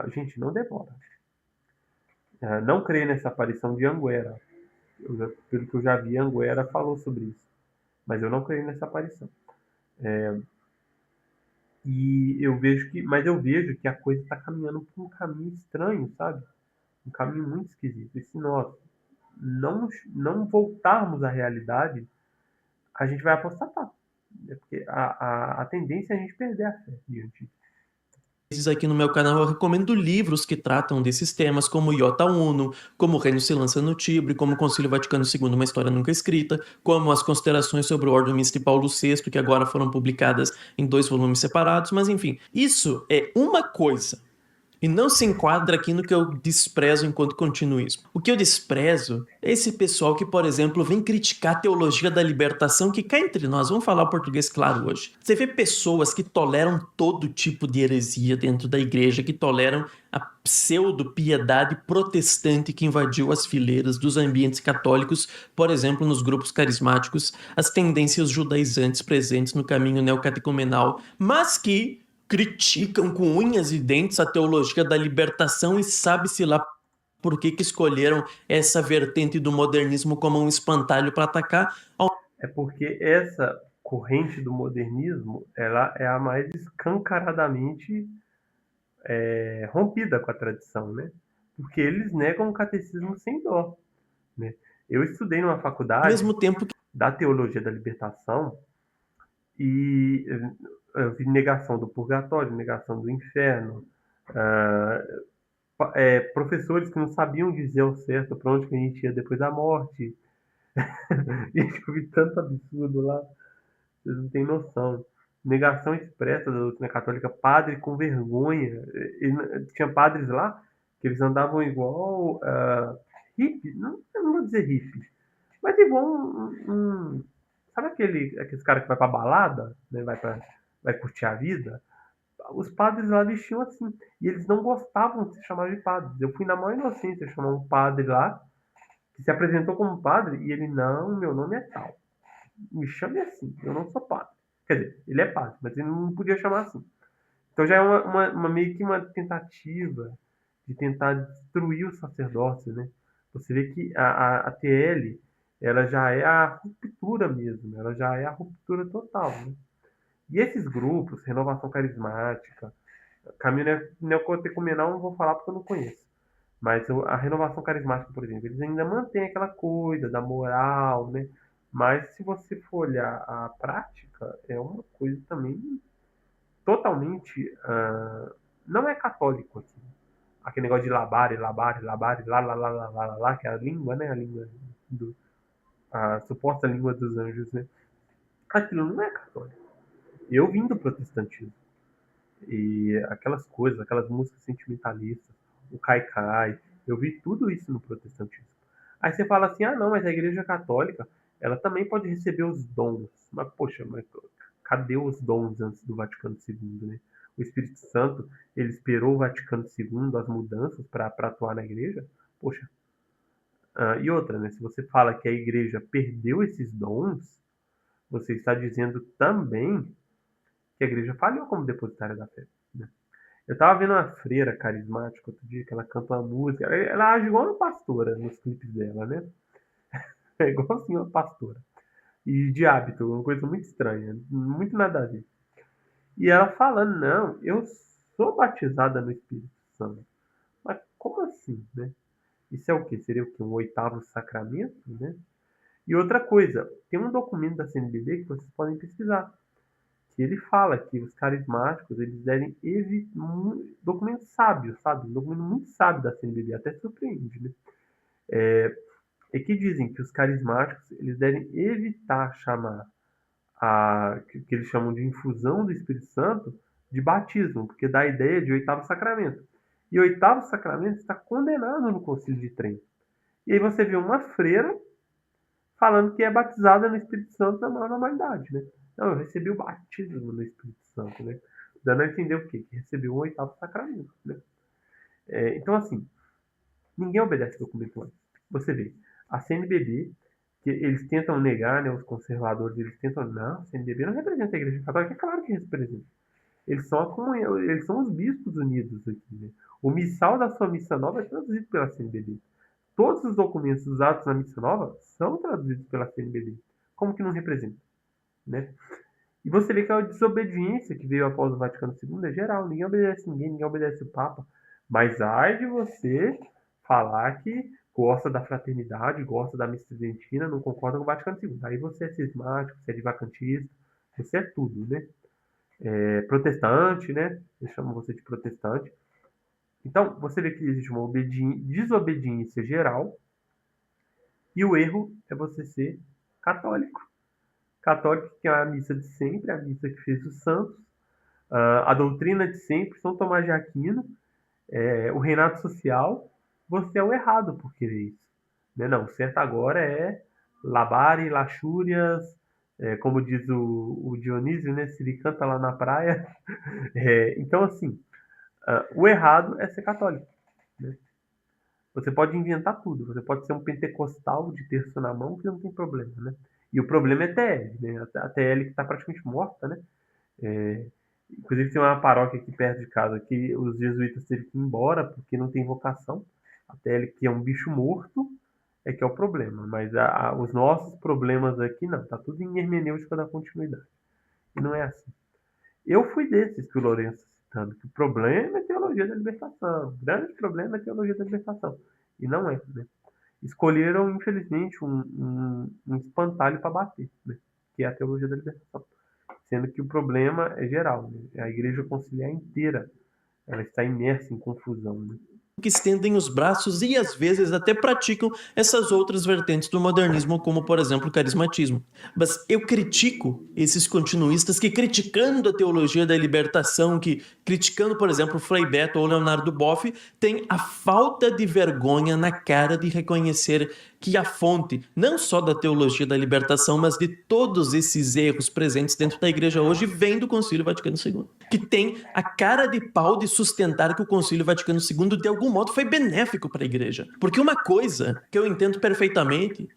gente, não demora. Não creio nessa aparição de Anguera. Pelo que eu já vi, Anguera falou sobre isso. Mas eu não creio nessa aparição. Mas eu vejo que a coisa está caminhando por um caminho estranho, sabe? Um caminho muito esquisito. E se nós não voltarmos à realidade, a gente vai apostatar. Porque a tendência é a gente perder a fé diante disso. Aqui no meu canal eu recomendo livros que tratam desses temas, como Iota Uno, como o Reino se lança no Tibre, como o Concílio Vaticano II, uma história nunca escrita, como as considerações sobre o Ordem Mista de Paulo VI, que agora foram publicadas em 2 volumes separados, mas enfim, isso é uma coisa. E não se enquadra aqui no que eu desprezo enquanto continuismo. O que eu desprezo é esse pessoal que, por exemplo, vem criticar a teologia da libertação, que cá entre nós, vamos falar o português claro hoje. Você vê pessoas que toleram todo tipo de heresia dentro da igreja, que toleram a pseudo-piedade protestante que invadiu as fileiras dos ambientes católicos, por exemplo, nos grupos carismáticos, as tendências judaizantes presentes no caminho neocatecumenal, mas que criticam com unhas e dentes a teologia da libertação e sabe-se lá por que escolheram essa vertente do modernismo como um espantalho para atacar. É porque essa corrente do modernismo, ela é a mais escancaradamente rompida com a tradição, né? Porque eles negam o catecismo sem dó, né? Eu estudei numa Ao faculdade mesmo tempo que da teologia da libertação e eu vi negação do purgatório, negação do inferno, ah, professores que não sabiam dizer ao certo para onde que a gente ia depois da morte. E eu vi tanto absurdo lá, vocês não têm noção. Negação expressa da doutrina católica, padre com vergonha. Tinha padres lá que eles andavam igual hippie, eu não vou dizer hippie, mas igual sabe aqueles caras que vai pra balada, né, vai curtir a vida? Os padres lá vestiam assim. E eles não gostavam de ser chamados de padres. Eu fui na maior inocência chamar um padre lá, que se apresentou como padre, e ele, não, meu nome é tal. Me chame assim, eu não sou padre. Quer dizer, ele é padre, mas ele não podia chamar assim. Então já é meio que uma tentativa de tentar destruir o sacerdócio, né? Você vê que a TL, ela já é a ruptura mesmo, ela já é a ruptura total, né? E esses grupos, renovação carismática, caminho neocatecumenal, não vou falar porque eu não conheço. Mas a renovação carismática, por exemplo, eles ainda mantêm aquela coisa da moral, né? Mas se você for olhar a prática, é uma coisa também totalmente. Não é católico aqui. Aquele negócio de labare, labare, labare, lá, que é a língua, né? A língua a suposta língua dos anjos, né? Aquilo não é católico. Eu vim do protestantismo. E aquelas coisas, aquelas músicas sentimentalistas, o caicai, eu vi tudo isso no protestantismo. Aí você fala assim, não, mas a igreja católica, ela também pode receber os dons. Mas, poxa, cadê os dons antes do Vaticano II, né? O Espírito Santo, ele esperou o Vaticano II, as mudanças para atuar na igreja? Poxa. E outra, né? Se você fala que a igreja perdeu esses dons, você está dizendo também que a igreja falhou como depositária da fé. Né? Eu tava vendo uma freira carismática outro dia, que ela canta uma música. Ela age igual uma pastora nos clipes dela, né? É igual assim uma pastora. E de hábito, uma coisa muito estranha, muito nada a ver. E ela falando, não, eu sou batizada no Espírito Santo. Mas como assim, né? Isso é o quê? Seria o quê? Um oitavo sacramento, né? E outra coisa, tem um documento da CNBB que vocês podem pesquisar, que ele fala que os carismáticos, eles devem evitar... Documento sábio, sabe? Um documento muito sábio da CNBB, até surpreende, né? É que dizem que os carismáticos, eles devem evitar chamar que eles chamam de infusão do Espírito Santo de batismo, porque dá a ideia de oitavo sacramento. E o oitavo sacramento está condenado no Concílio de Trento. E aí você vê uma freira falando que é batizada no Espírito Santo na maior normalidade, né? Não, eu recebi o batismo no Espírito Santo, né? Dando a entender o quê? Que recebeu um oitavo sacramento, né? Então, assim, ninguém obedece documento antes. Você vê, a CNBB, que eles tentam negar, né, os conservadores, eles tentam, não, a CNBB não representa a Igreja Católica, é claro que representa. Eles são, eles são os bispos unidos aqui, né? O missal da sua missa nova é traduzido pela CNBB. Todos os documentos usados na missa nova são traduzidos pela CNBB. Como que não representa, né? E você vê que a desobediência que veio após o Vaticano II é geral. Ninguém obedece ninguém, ninguém obedece o Papa. Mas ai de você falar que gosta da fraternidade, gosta da missa tridentina, não concorda com o Vaticano II. Aí você é cismático, você é divacantista, você é tudo, né? É protestante, né? Eles chamam você de protestante. Então, você vê que existe uma desobediência geral e o erro é você ser católico. Católico que é a missa de sempre, a missa que fez os santos, a doutrina de sempre, São Tomás de Aquino, o reinato social, você é o errado por querer isso. Né? Não, o certo agora é labare, laxúrias, como diz o Dionísio, né? Se ele canta lá na praia. Então, assim, o errado é ser católico. Né? Você pode inventar tudo. Você pode ser um pentecostal de terço na mão, que não tem problema, né? E o problema é a TL, né? A TL que está praticamente morta, né? É, inclusive tem uma paróquia aqui perto de casa que os jesuítas teve que ir embora porque não tem vocação. A TL que é um bicho morto é que é o problema. Mas os nossos problemas aqui não. Tá tudo em hermenêutica da continuidade. E não é assim. Eu fui desses que o Lourenço citando, que o problema é a teologia da libertação. O grande problema é a teologia da libertação. E não é, né? Escolheram, infelizmente, um espantalho para bater, né? Que é a teologia da libertação. Sendo que o problema é geral, né? A igreja conciliar inteira, ela está imersa em confusão, né? Que estendem os braços e às vezes até praticam essas outras vertentes do modernismo, como por exemplo o carismatismo. Mas eu critico esses continuistas que, criticando a teologia da libertação, que criticando por exemplo Frei Beto ou Leonardo Boff, tem a falta de vergonha na cara de reconhecer que a fonte, não só da teologia da libertação, mas de todos esses erros presentes dentro da igreja hoje, vem do Concílio Vaticano II. Que tem a cara de pau de sustentar que o Concílio Vaticano II, de algum modo, foi benéfico para a igreja. Porque uma coisa que eu entendo perfeitamente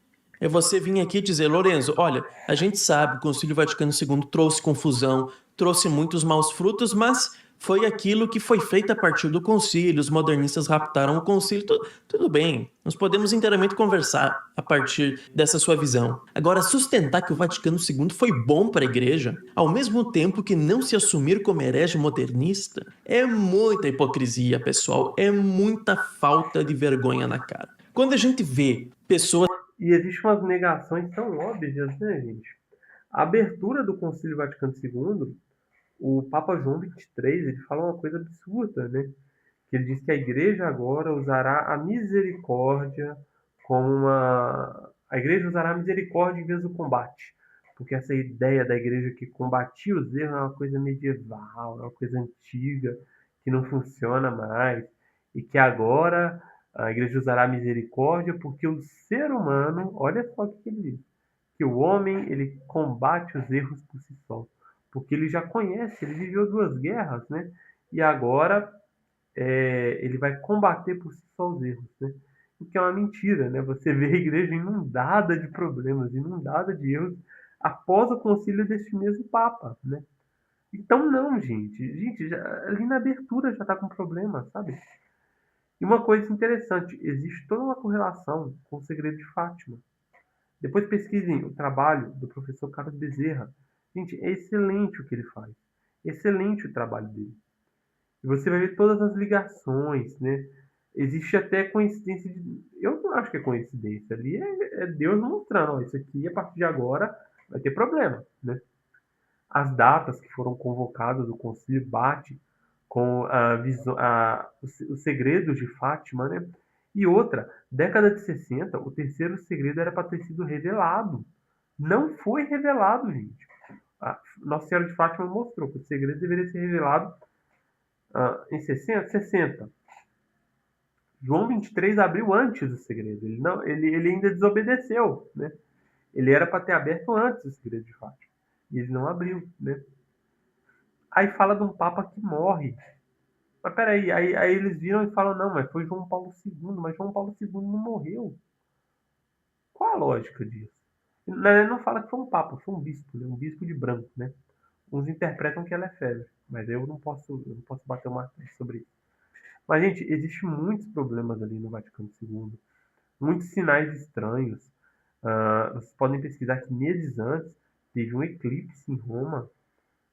é você vir aqui e dizer, Lorenzo, olha, a gente sabe que o Concílio Vaticano II trouxe confusão, trouxe muitos maus frutos, mas foi aquilo que foi feito a partir do concílio, os modernistas raptaram o concílio, tudo bem, nós podemos inteiramente conversar a partir dessa sua visão. Agora, sustentar que o Vaticano II foi bom para a igreja, ao mesmo tempo que não se assumir como herege modernista, é muita hipocrisia, pessoal, é muita falta de vergonha na cara. Quando a gente vê pessoas... E existem umas negações tão óbvias, né, gente? A abertura do Concílio Vaticano II, o Papa João XXIII, ele fala uma coisa absurda, né? Que ele diz que a igreja agora usará a misericórdia como uma... A igreja usará a misericórdia em vez do combate. Porque essa ideia da igreja que combatia os erros é uma coisa medieval, é uma coisa antiga, que não funciona mais. E que agora a igreja usará a misericórdia porque o ser humano, olha só o que ele diz, que o homem ele combate os erros por si só. Porque ele já conhece, ele viveu duas guerras, né? E agora ele vai combater por si só os erros, né? O que é uma mentira, né? Você vê a igreja inundada de problemas, inundada de erros, após o concílio deste mesmo Papa, né? Então não, gente. Gente, ali na abertura já está com problema, sabe? E uma coisa interessante, existe toda uma correlação com o segredo de Fátima. Depois pesquisem o trabalho do professor Carlos Bezerra. Gente, é excelente o que ele faz. Excelente o trabalho dele. E você vai ver todas as ligações, né? Existe até coincidência de... Eu não acho que é coincidência. Ali é Deus mostrando, ó, isso aqui, a partir de agora, vai ter problema, né? As datas que foram convocadas do concílio bate com os segredos de Fátima, né? E outra, década de 60, o terceiro segredo era para ter sido revelado. Não foi revelado, gente. A Nossa Senhora de Fátima mostrou que o segredo deveria ser revelado em 60. João 23 abriu antes do segredo. Ele ainda desobedeceu, né? Ele era para ter aberto antes o segredo de Fátima. E ele não abriu, né? Aí fala de um Papa que morre. Mas peraí, aí eles viram e falam, não, mas foi João Paulo II, mas João Paulo II não morreu. Qual a lógica disso? Não fala que foi um Papa, foi um bispo, né? Um bispo de branco, né? Uns interpretam que ela é febre, mas eu não posso bater uma martelo sobre isso. Mas, gente, existem muitos problemas ali no Vaticano II, muitos sinais estranhos. Vocês podem pesquisar que meses antes teve um eclipse em Roma,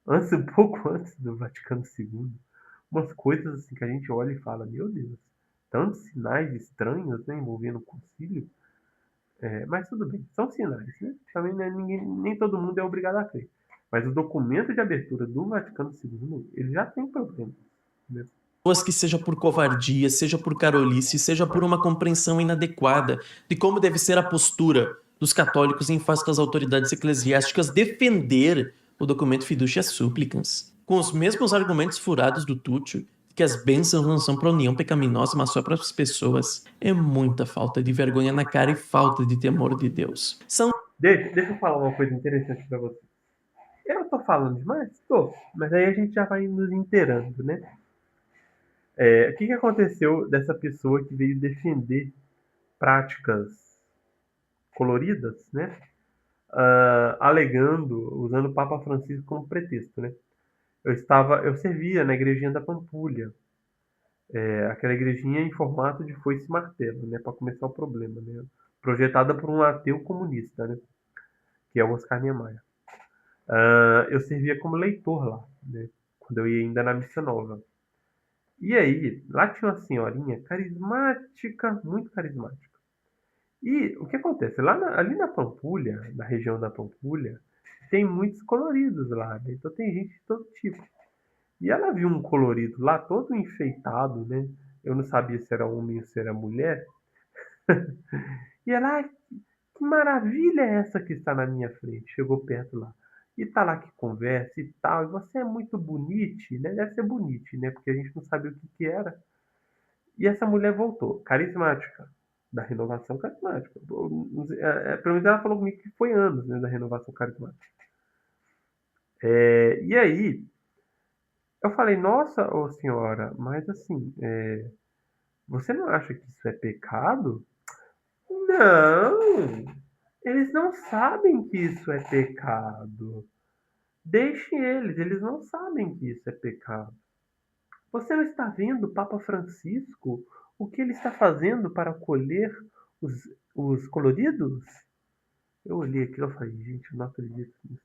um pouco antes do Vaticano II. Umas coisas assim que a gente olha e fala, meu Deus, tantos sinais estranhos, né, envolvendo o concílio. Mas tudo bem, são sinais, né? Também né, nem todo mundo é obrigado a crer. Mas o documento de abertura do Vaticano II, ele já tem problemas, né? Pessoas que seja por covardia, seja por carolice, seja por uma compreensão inadequada de como deve ser a postura dos católicos em face das autoridades eclesiásticas defender o documento Fiducia Supplicans, com os mesmos argumentos furados do Túcio, que as bênçãos não são para a união pecaminosa, mas só para as pessoas. É muita falta de vergonha na cara e falta de temor de Deus. Deixa eu falar uma coisa interessante para você. Eu tô falando demais? Tô. Mas aí a gente já vai nos inteirando, né? O que aconteceu dessa pessoa que veio defender práticas coloridas, né? Alegando, usando o Papa Francisco como pretexto, né? Eu servia na igrejinha da Pampulha, aquela igrejinha em formato de foice e martelo, né? Para começar o problema, né? Projetada por um ateu comunista, né? Que é o Oscar Niemeyer. Eu servia como leitor lá, né? Quando eu ia ainda na Missa Nova. E aí, lá tinha uma senhorinha carismática, muito carismática. E o que acontece? Ali na Pampulha, na região da Pampulha, tem muitos coloridos lá, né? Então tem gente de todo tipo. E ela viu um colorido lá, todo enfeitado, né? Eu não sabia se era homem ou se era mulher. E ela, que maravilha é essa que está na minha frente? Chegou perto lá. E tá lá que conversa e tal. E você é muito bonite, né? Deve ser bonite, né? Porque a gente não sabia o que era. E essa mulher voltou, carismática, da renovação carismática. Pelo menos ela falou comigo que foi anos, né, da renovação carismática. E aí, eu falei, nossa, ô senhora, mas assim, você não acha que isso é pecado? Não, eles não sabem que isso é pecado. Deixe eles não sabem que isso é pecado. Você não está vendo o Papa Francisco, o que ele está fazendo para acolher os, os coloridos? Eu olhei aquilo e falei, gente, eu não acredito nisso.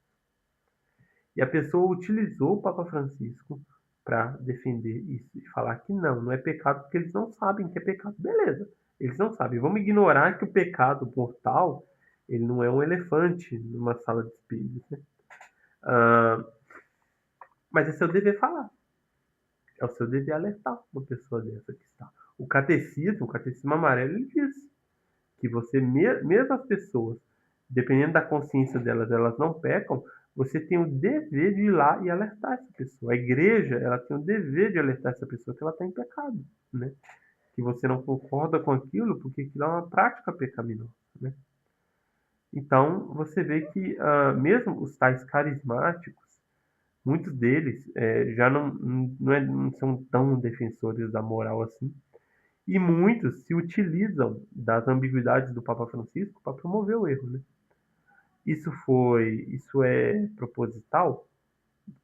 E a pessoa utilizou o Papa Francisco para defender isso e falar que não é pecado porque eles não sabem que é pecado. Beleza, eles não sabem. Vamos ignorar que o pecado mortal ele não é um elefante numa sala de espelhos, né? Mas é seu dever falar. É o seu dever alertar uma pessoa dessa que está. O catecismo amarelo, ele diz que você, mesmo as pessoas, dependendo da consciência delas, elas não pecam, você tem o dever de ir lá e alertar essa pessoa. A igreja, ela tem o dever de alertar essa pessoa que ela está em pecado, né? Que você não concorda com aquilo porque aquilo é uma prática pecaminosa, né? Então, você vê que mesmo os tais carismáticos, muitos deles já não são tão defensores da moral assim, e muitos se utilizam das ambiguidades do Papa Francisco para promover o erro, né? Isso é proposital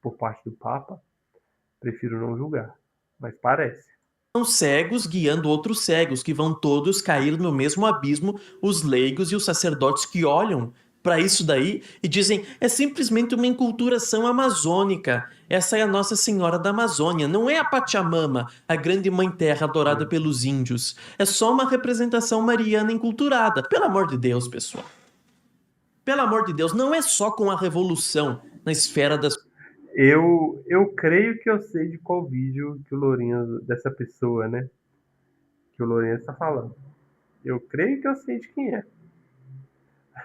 por parte do Papa? Prefiro não julgar, mas parece. São cegos guiando outros cegos, que vão todos cair no mesmo abismo, os leigos e os sacerdotes que olham para isso daí e dizem é simplesmente uma enculturação amazônica. Essa é a Nossa Senhora da Amazônia, não é a Pachamama, a grande mãe terra adorada pelos índios. É só uma representação mariana enculturada. Pelo amor de Deus, pessoal. Pelo amor de Deus, não é só com a revolução na esfera das... Eu creio que eu sei de qual vídeo que o Lourenço, dessa pessoa, né? Que o Lourenço está falando. Eu creio que eu sei de quem é.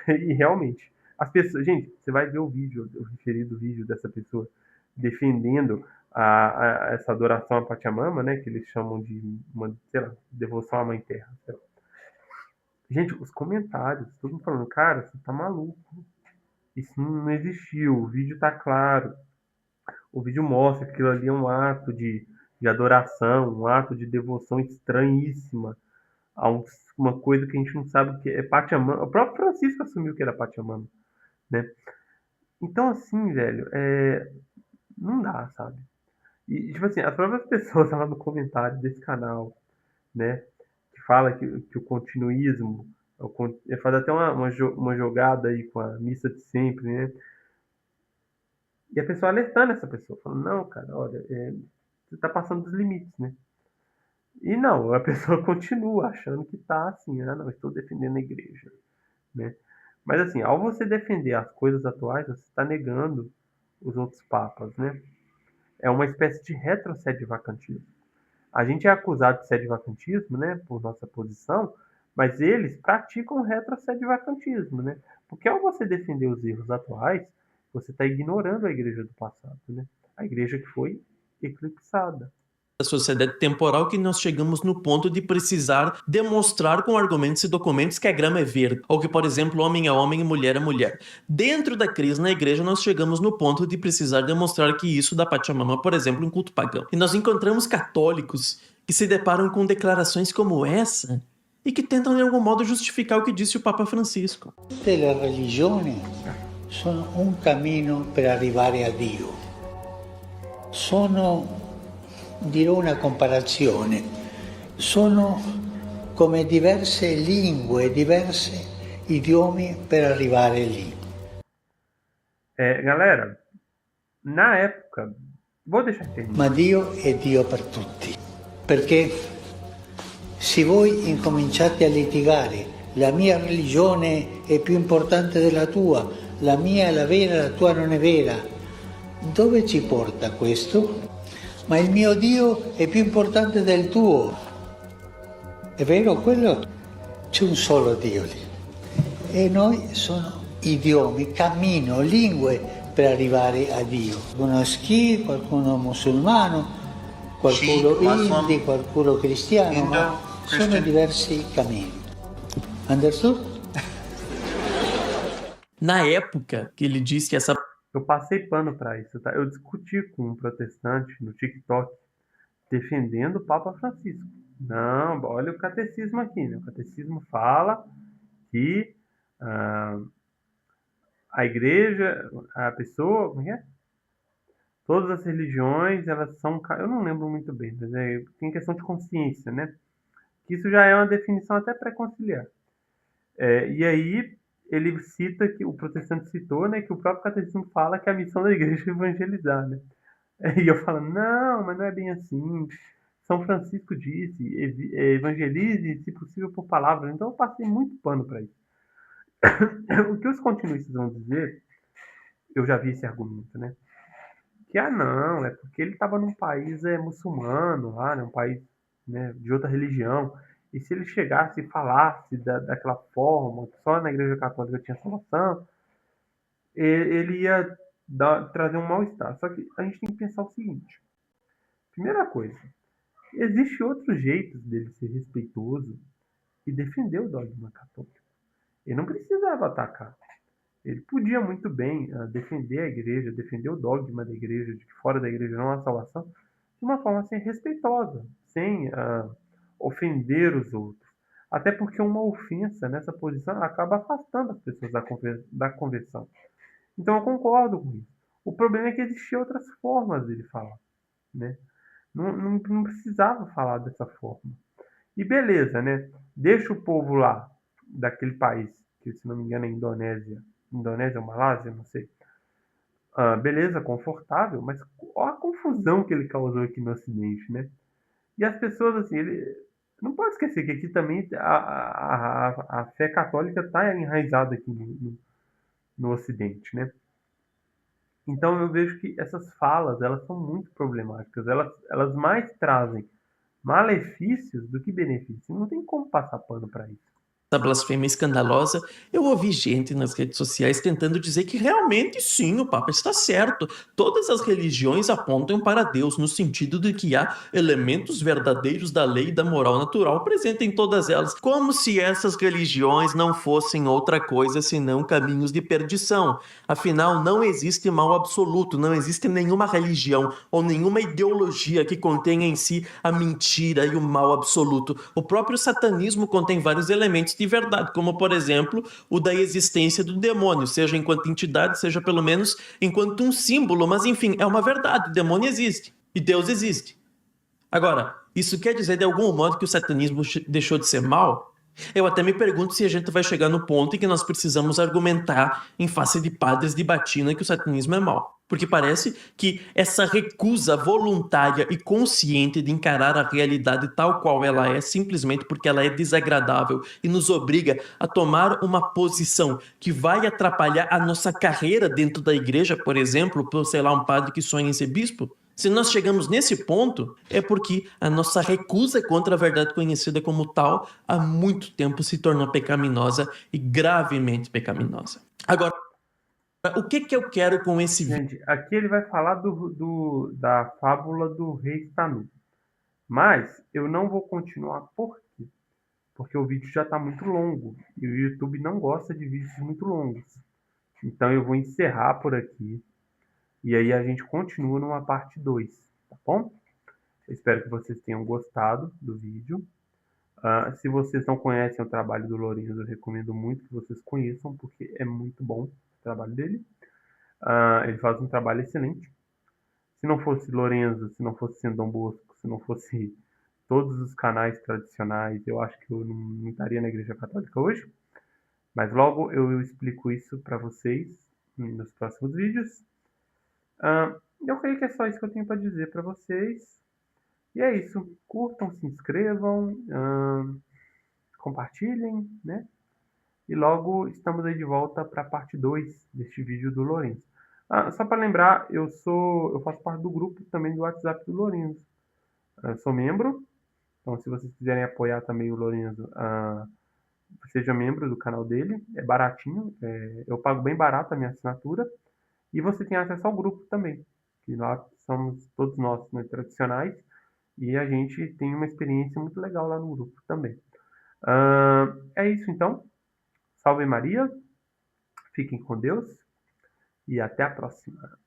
E realmente, as pessoas. Gente, você vai ver o vídeo, o referido vídeo dessa pessoa defendendo essa adoração à Pachamama, né? Que eles chamam de uma, sei lá, devoção à Mãe Terra. Sei lá. Gente, os comentários, todo mundo falando, cara, você tá maluco. Isso não existiu, o vídeo tá claro. O vídeo mostra que aquilo ali é um ato de adoração, um ato de devoção estranhíssima a uma coisa que a gente não sabe o que é Pachamama. O próprio Francisco assumiu que era Pachamama, né? Então, assim, velho, não dá, sabe? E, tipo assim, as próprias pessoas lá no comentário desse canal, né, que fala que o continuismo, faz até uma jogada aí com a missa de sempre, né? E a pessoa alertando essa pessoa, falando, não, cara, olha, você tá passando dos limites, né? E não, a pessoa continua achando que tá assim, ah, não, estou defendendo a igreja, né? Mas assim, ao você defender as coisas atuais, você está negando os outros papas, né? É uma espécie de retrocedivacantismo. A gente é acusado de sedivacantismo, né, por nossa posição, mas eles praticam retrocedivacantismo, né? Porque ao você defender os erros atuais, você está ignorando a igreja do passado, né? A igreja que foi eclipsada. Da sociedade temporal que nós chegamos no ponto de precisar demonstrar com argumentos e documentos que a grama é verde, ou que, por exemplo, homem é homem e mulher é mulher. Dentro da crise na igreja, nós chegamos no ponto de precisar demonstrar que isso da Pachamama, por exemplo, um culto pagão. E nós encontramos católicos que se deparam com declarações como essa e que tentam de algum modo justificar o que disse o Papa Francisco. Tutte le religioni sono un cammino per arrivare a Dio. Dirò una comparazione, sono come diverse lingue, diversi idiomi per arrivare lì. Galera, na época, vou deixar terminar. Ma Dio è Dio per tutti, perché se voi incominciate a litigare, la mia religione è più importante della tua, la mia è la vera, la tua non è vera, dove ci porta questo? Ma il mio Dio è più importante del tuo. È vero quello? C'è un solo Dio lì. E noi sono idiomi, cammino, lingue per arrivare a Dio. Qualcuno schi, qualcuno musulmano, qualcuno hindi, qualcuno cristiano, ma sono diversi cammini. Understood? Na época que ele disse que essa... Eu passei pano para isso, tá? Eu discuti com um protestante no TikTok defendendo o Papa Francisco. Não, olha o catecismo aqui, né? O catecismo fala que a igreja, a pessoa, como é? Todas as religiões, elas são, eu não lembro muito bem, mas tem questão de consciência, né? Que isso já é uma definição até pré-conciliar. E aí ele cita que o protestante citou, né, que o próprio catecismo fala que a missão da igreja é evangelizar, né? E eu falo, não, mas não é bem assim. São Francisco disse, evangelize, se possível, por palavras. Então eu passei muito pano para isso. O que os continuistas vão dizer, eu já vi esse argumento, né? Que, não, é porque ele estava num país muçulmano lá, né, um país, né, de outra religião. E se ele chegasse e falasse daquela forma, que só na igreja católica tinha salvação, ele ia trazer um mal-estar. Só que a gente tem que pensar o seguinte. Primeira coisa, existe outros jeitos dele ser respeitoso e defender o dogma católico. Ele não precisava atacar. Ele podia muito bem defender a igreja, defender o dogma da igreja, de que fora da igreja não há salvação, de uma forma assim, respeitosa, sem ofender os outros. Até porque uma ofensa nessa posição acaba afastando as pessoas da conversão. Então eu concordo com isso. O problema é que existiam outras formas dele falar, né? Não precisava falar dessa forma. E beleza, né? Deixa o povo lá, daquele país, que se não me engano é Indonésia, Indonésia ou Malásia, não sei. Beleza, confortável, mas olha a confusão que ele causou aqui no Ocidente, né? E as pessoas, assim, ele não pode esquecer que aqui também a fé católica está enraizada aqui no Ocidente, né? Então eu vejo que essas falas, elas são muito problemáticas. Elas mais trazem malefícios do que benefícios. Não tem como passar pano para isso. Essa blasfêmia escandalosa, eu ouvi gente nas redes sociais tentando dizer que realmente sim, o Papa está certo. Todas as religiões apontam para Deus, no sentido de que há elementos verdadeiros da lei e da moral natural presentes em todas elas, como se essas religiões não fossem outra coisa senão caminhos de perdição. Afinal, não existe mal absoluto, não existe nenhuma religião ou nenhuma ideologia que contenha em si a mentira e o mal absoluto. O próprio satanismo contém vários elementos de verdade, como por exemplo o da existência do demônio, seja enquanto entidade, seja pelo menos enquanto um símbolo, mas enfim, é uma verdade, o demônio existe e Deus existe. Agora, isso quer dizer de algum modo que o satanismo deixou de ser mal? Eu até me pergunto se a gente vai chegar no ponto em que nós precisamos argumentar em face de padres de batina que o satanismo é mau. Porque parece que essa recusa voluntária e consciente de encarar a realidade tal qual ela é, simplesmente porque ela é desagradável e nos obriga a tomar uma posição que vai atrapalhar a nossa carreira dentro da igreja, por exemplo, por, sei lá, um padre que sonha em ser bispo. Se nós chegamos nesse ponto, é porque a nossa recusa contra a verdade conhecida como tal há muito tempo se tornou pecaminosa e gravemente pecaminosa. Agora, o que eu quero com esse vídeo? Gente, aqui ele vai falar da fábula do rei Tanu. Mas eu não vou continuar por quê? Porque o vídeo já está muito longo e o YouTube não gosta de vídeos muito longos. Então eu vou encerrar por aqui e aí a gente continua numa parte 2, tá bom? Eu espero que vocês tenham gostado do vídeo. Se vocês não conhecem o trabalho do Lourenço, eu recomendo muito que vocês conheçam, porque é muito bom o trabalho dele. Ele faz um trabalho excelente. Se não fosse Lourenço, se não fosse Dom Bosco, se não fosse todos os canais tradicionais, eu acho que eu não estaria na Igreja Católica hoje. Mas logo eu explico isso para vocês nos próximos vídeos. Eu creio que é só isso que eu tenho para dizer para vocês. E é isso. Curtam, se inscrevam, compartilhem, né? E logo estamos aí de volta para a parte 2 deste vídeo do Lourenço. Só para lembrar, eu faço parte do grupo também do WhatsApp do Lourenço. Eu sou membro, então se vocês quiserem apoiar também o Lourenço, seja membro do canal dele, é baratinho, eu pago bem barato a minha assinatura, e você tem acesso ao grupo também, que lá somos todos nós, né, tradicionais, e a gente tem uma experiência muito legal lá no grupo também. É isso então, salve Maria, fiquem com Deus, e até a próxima.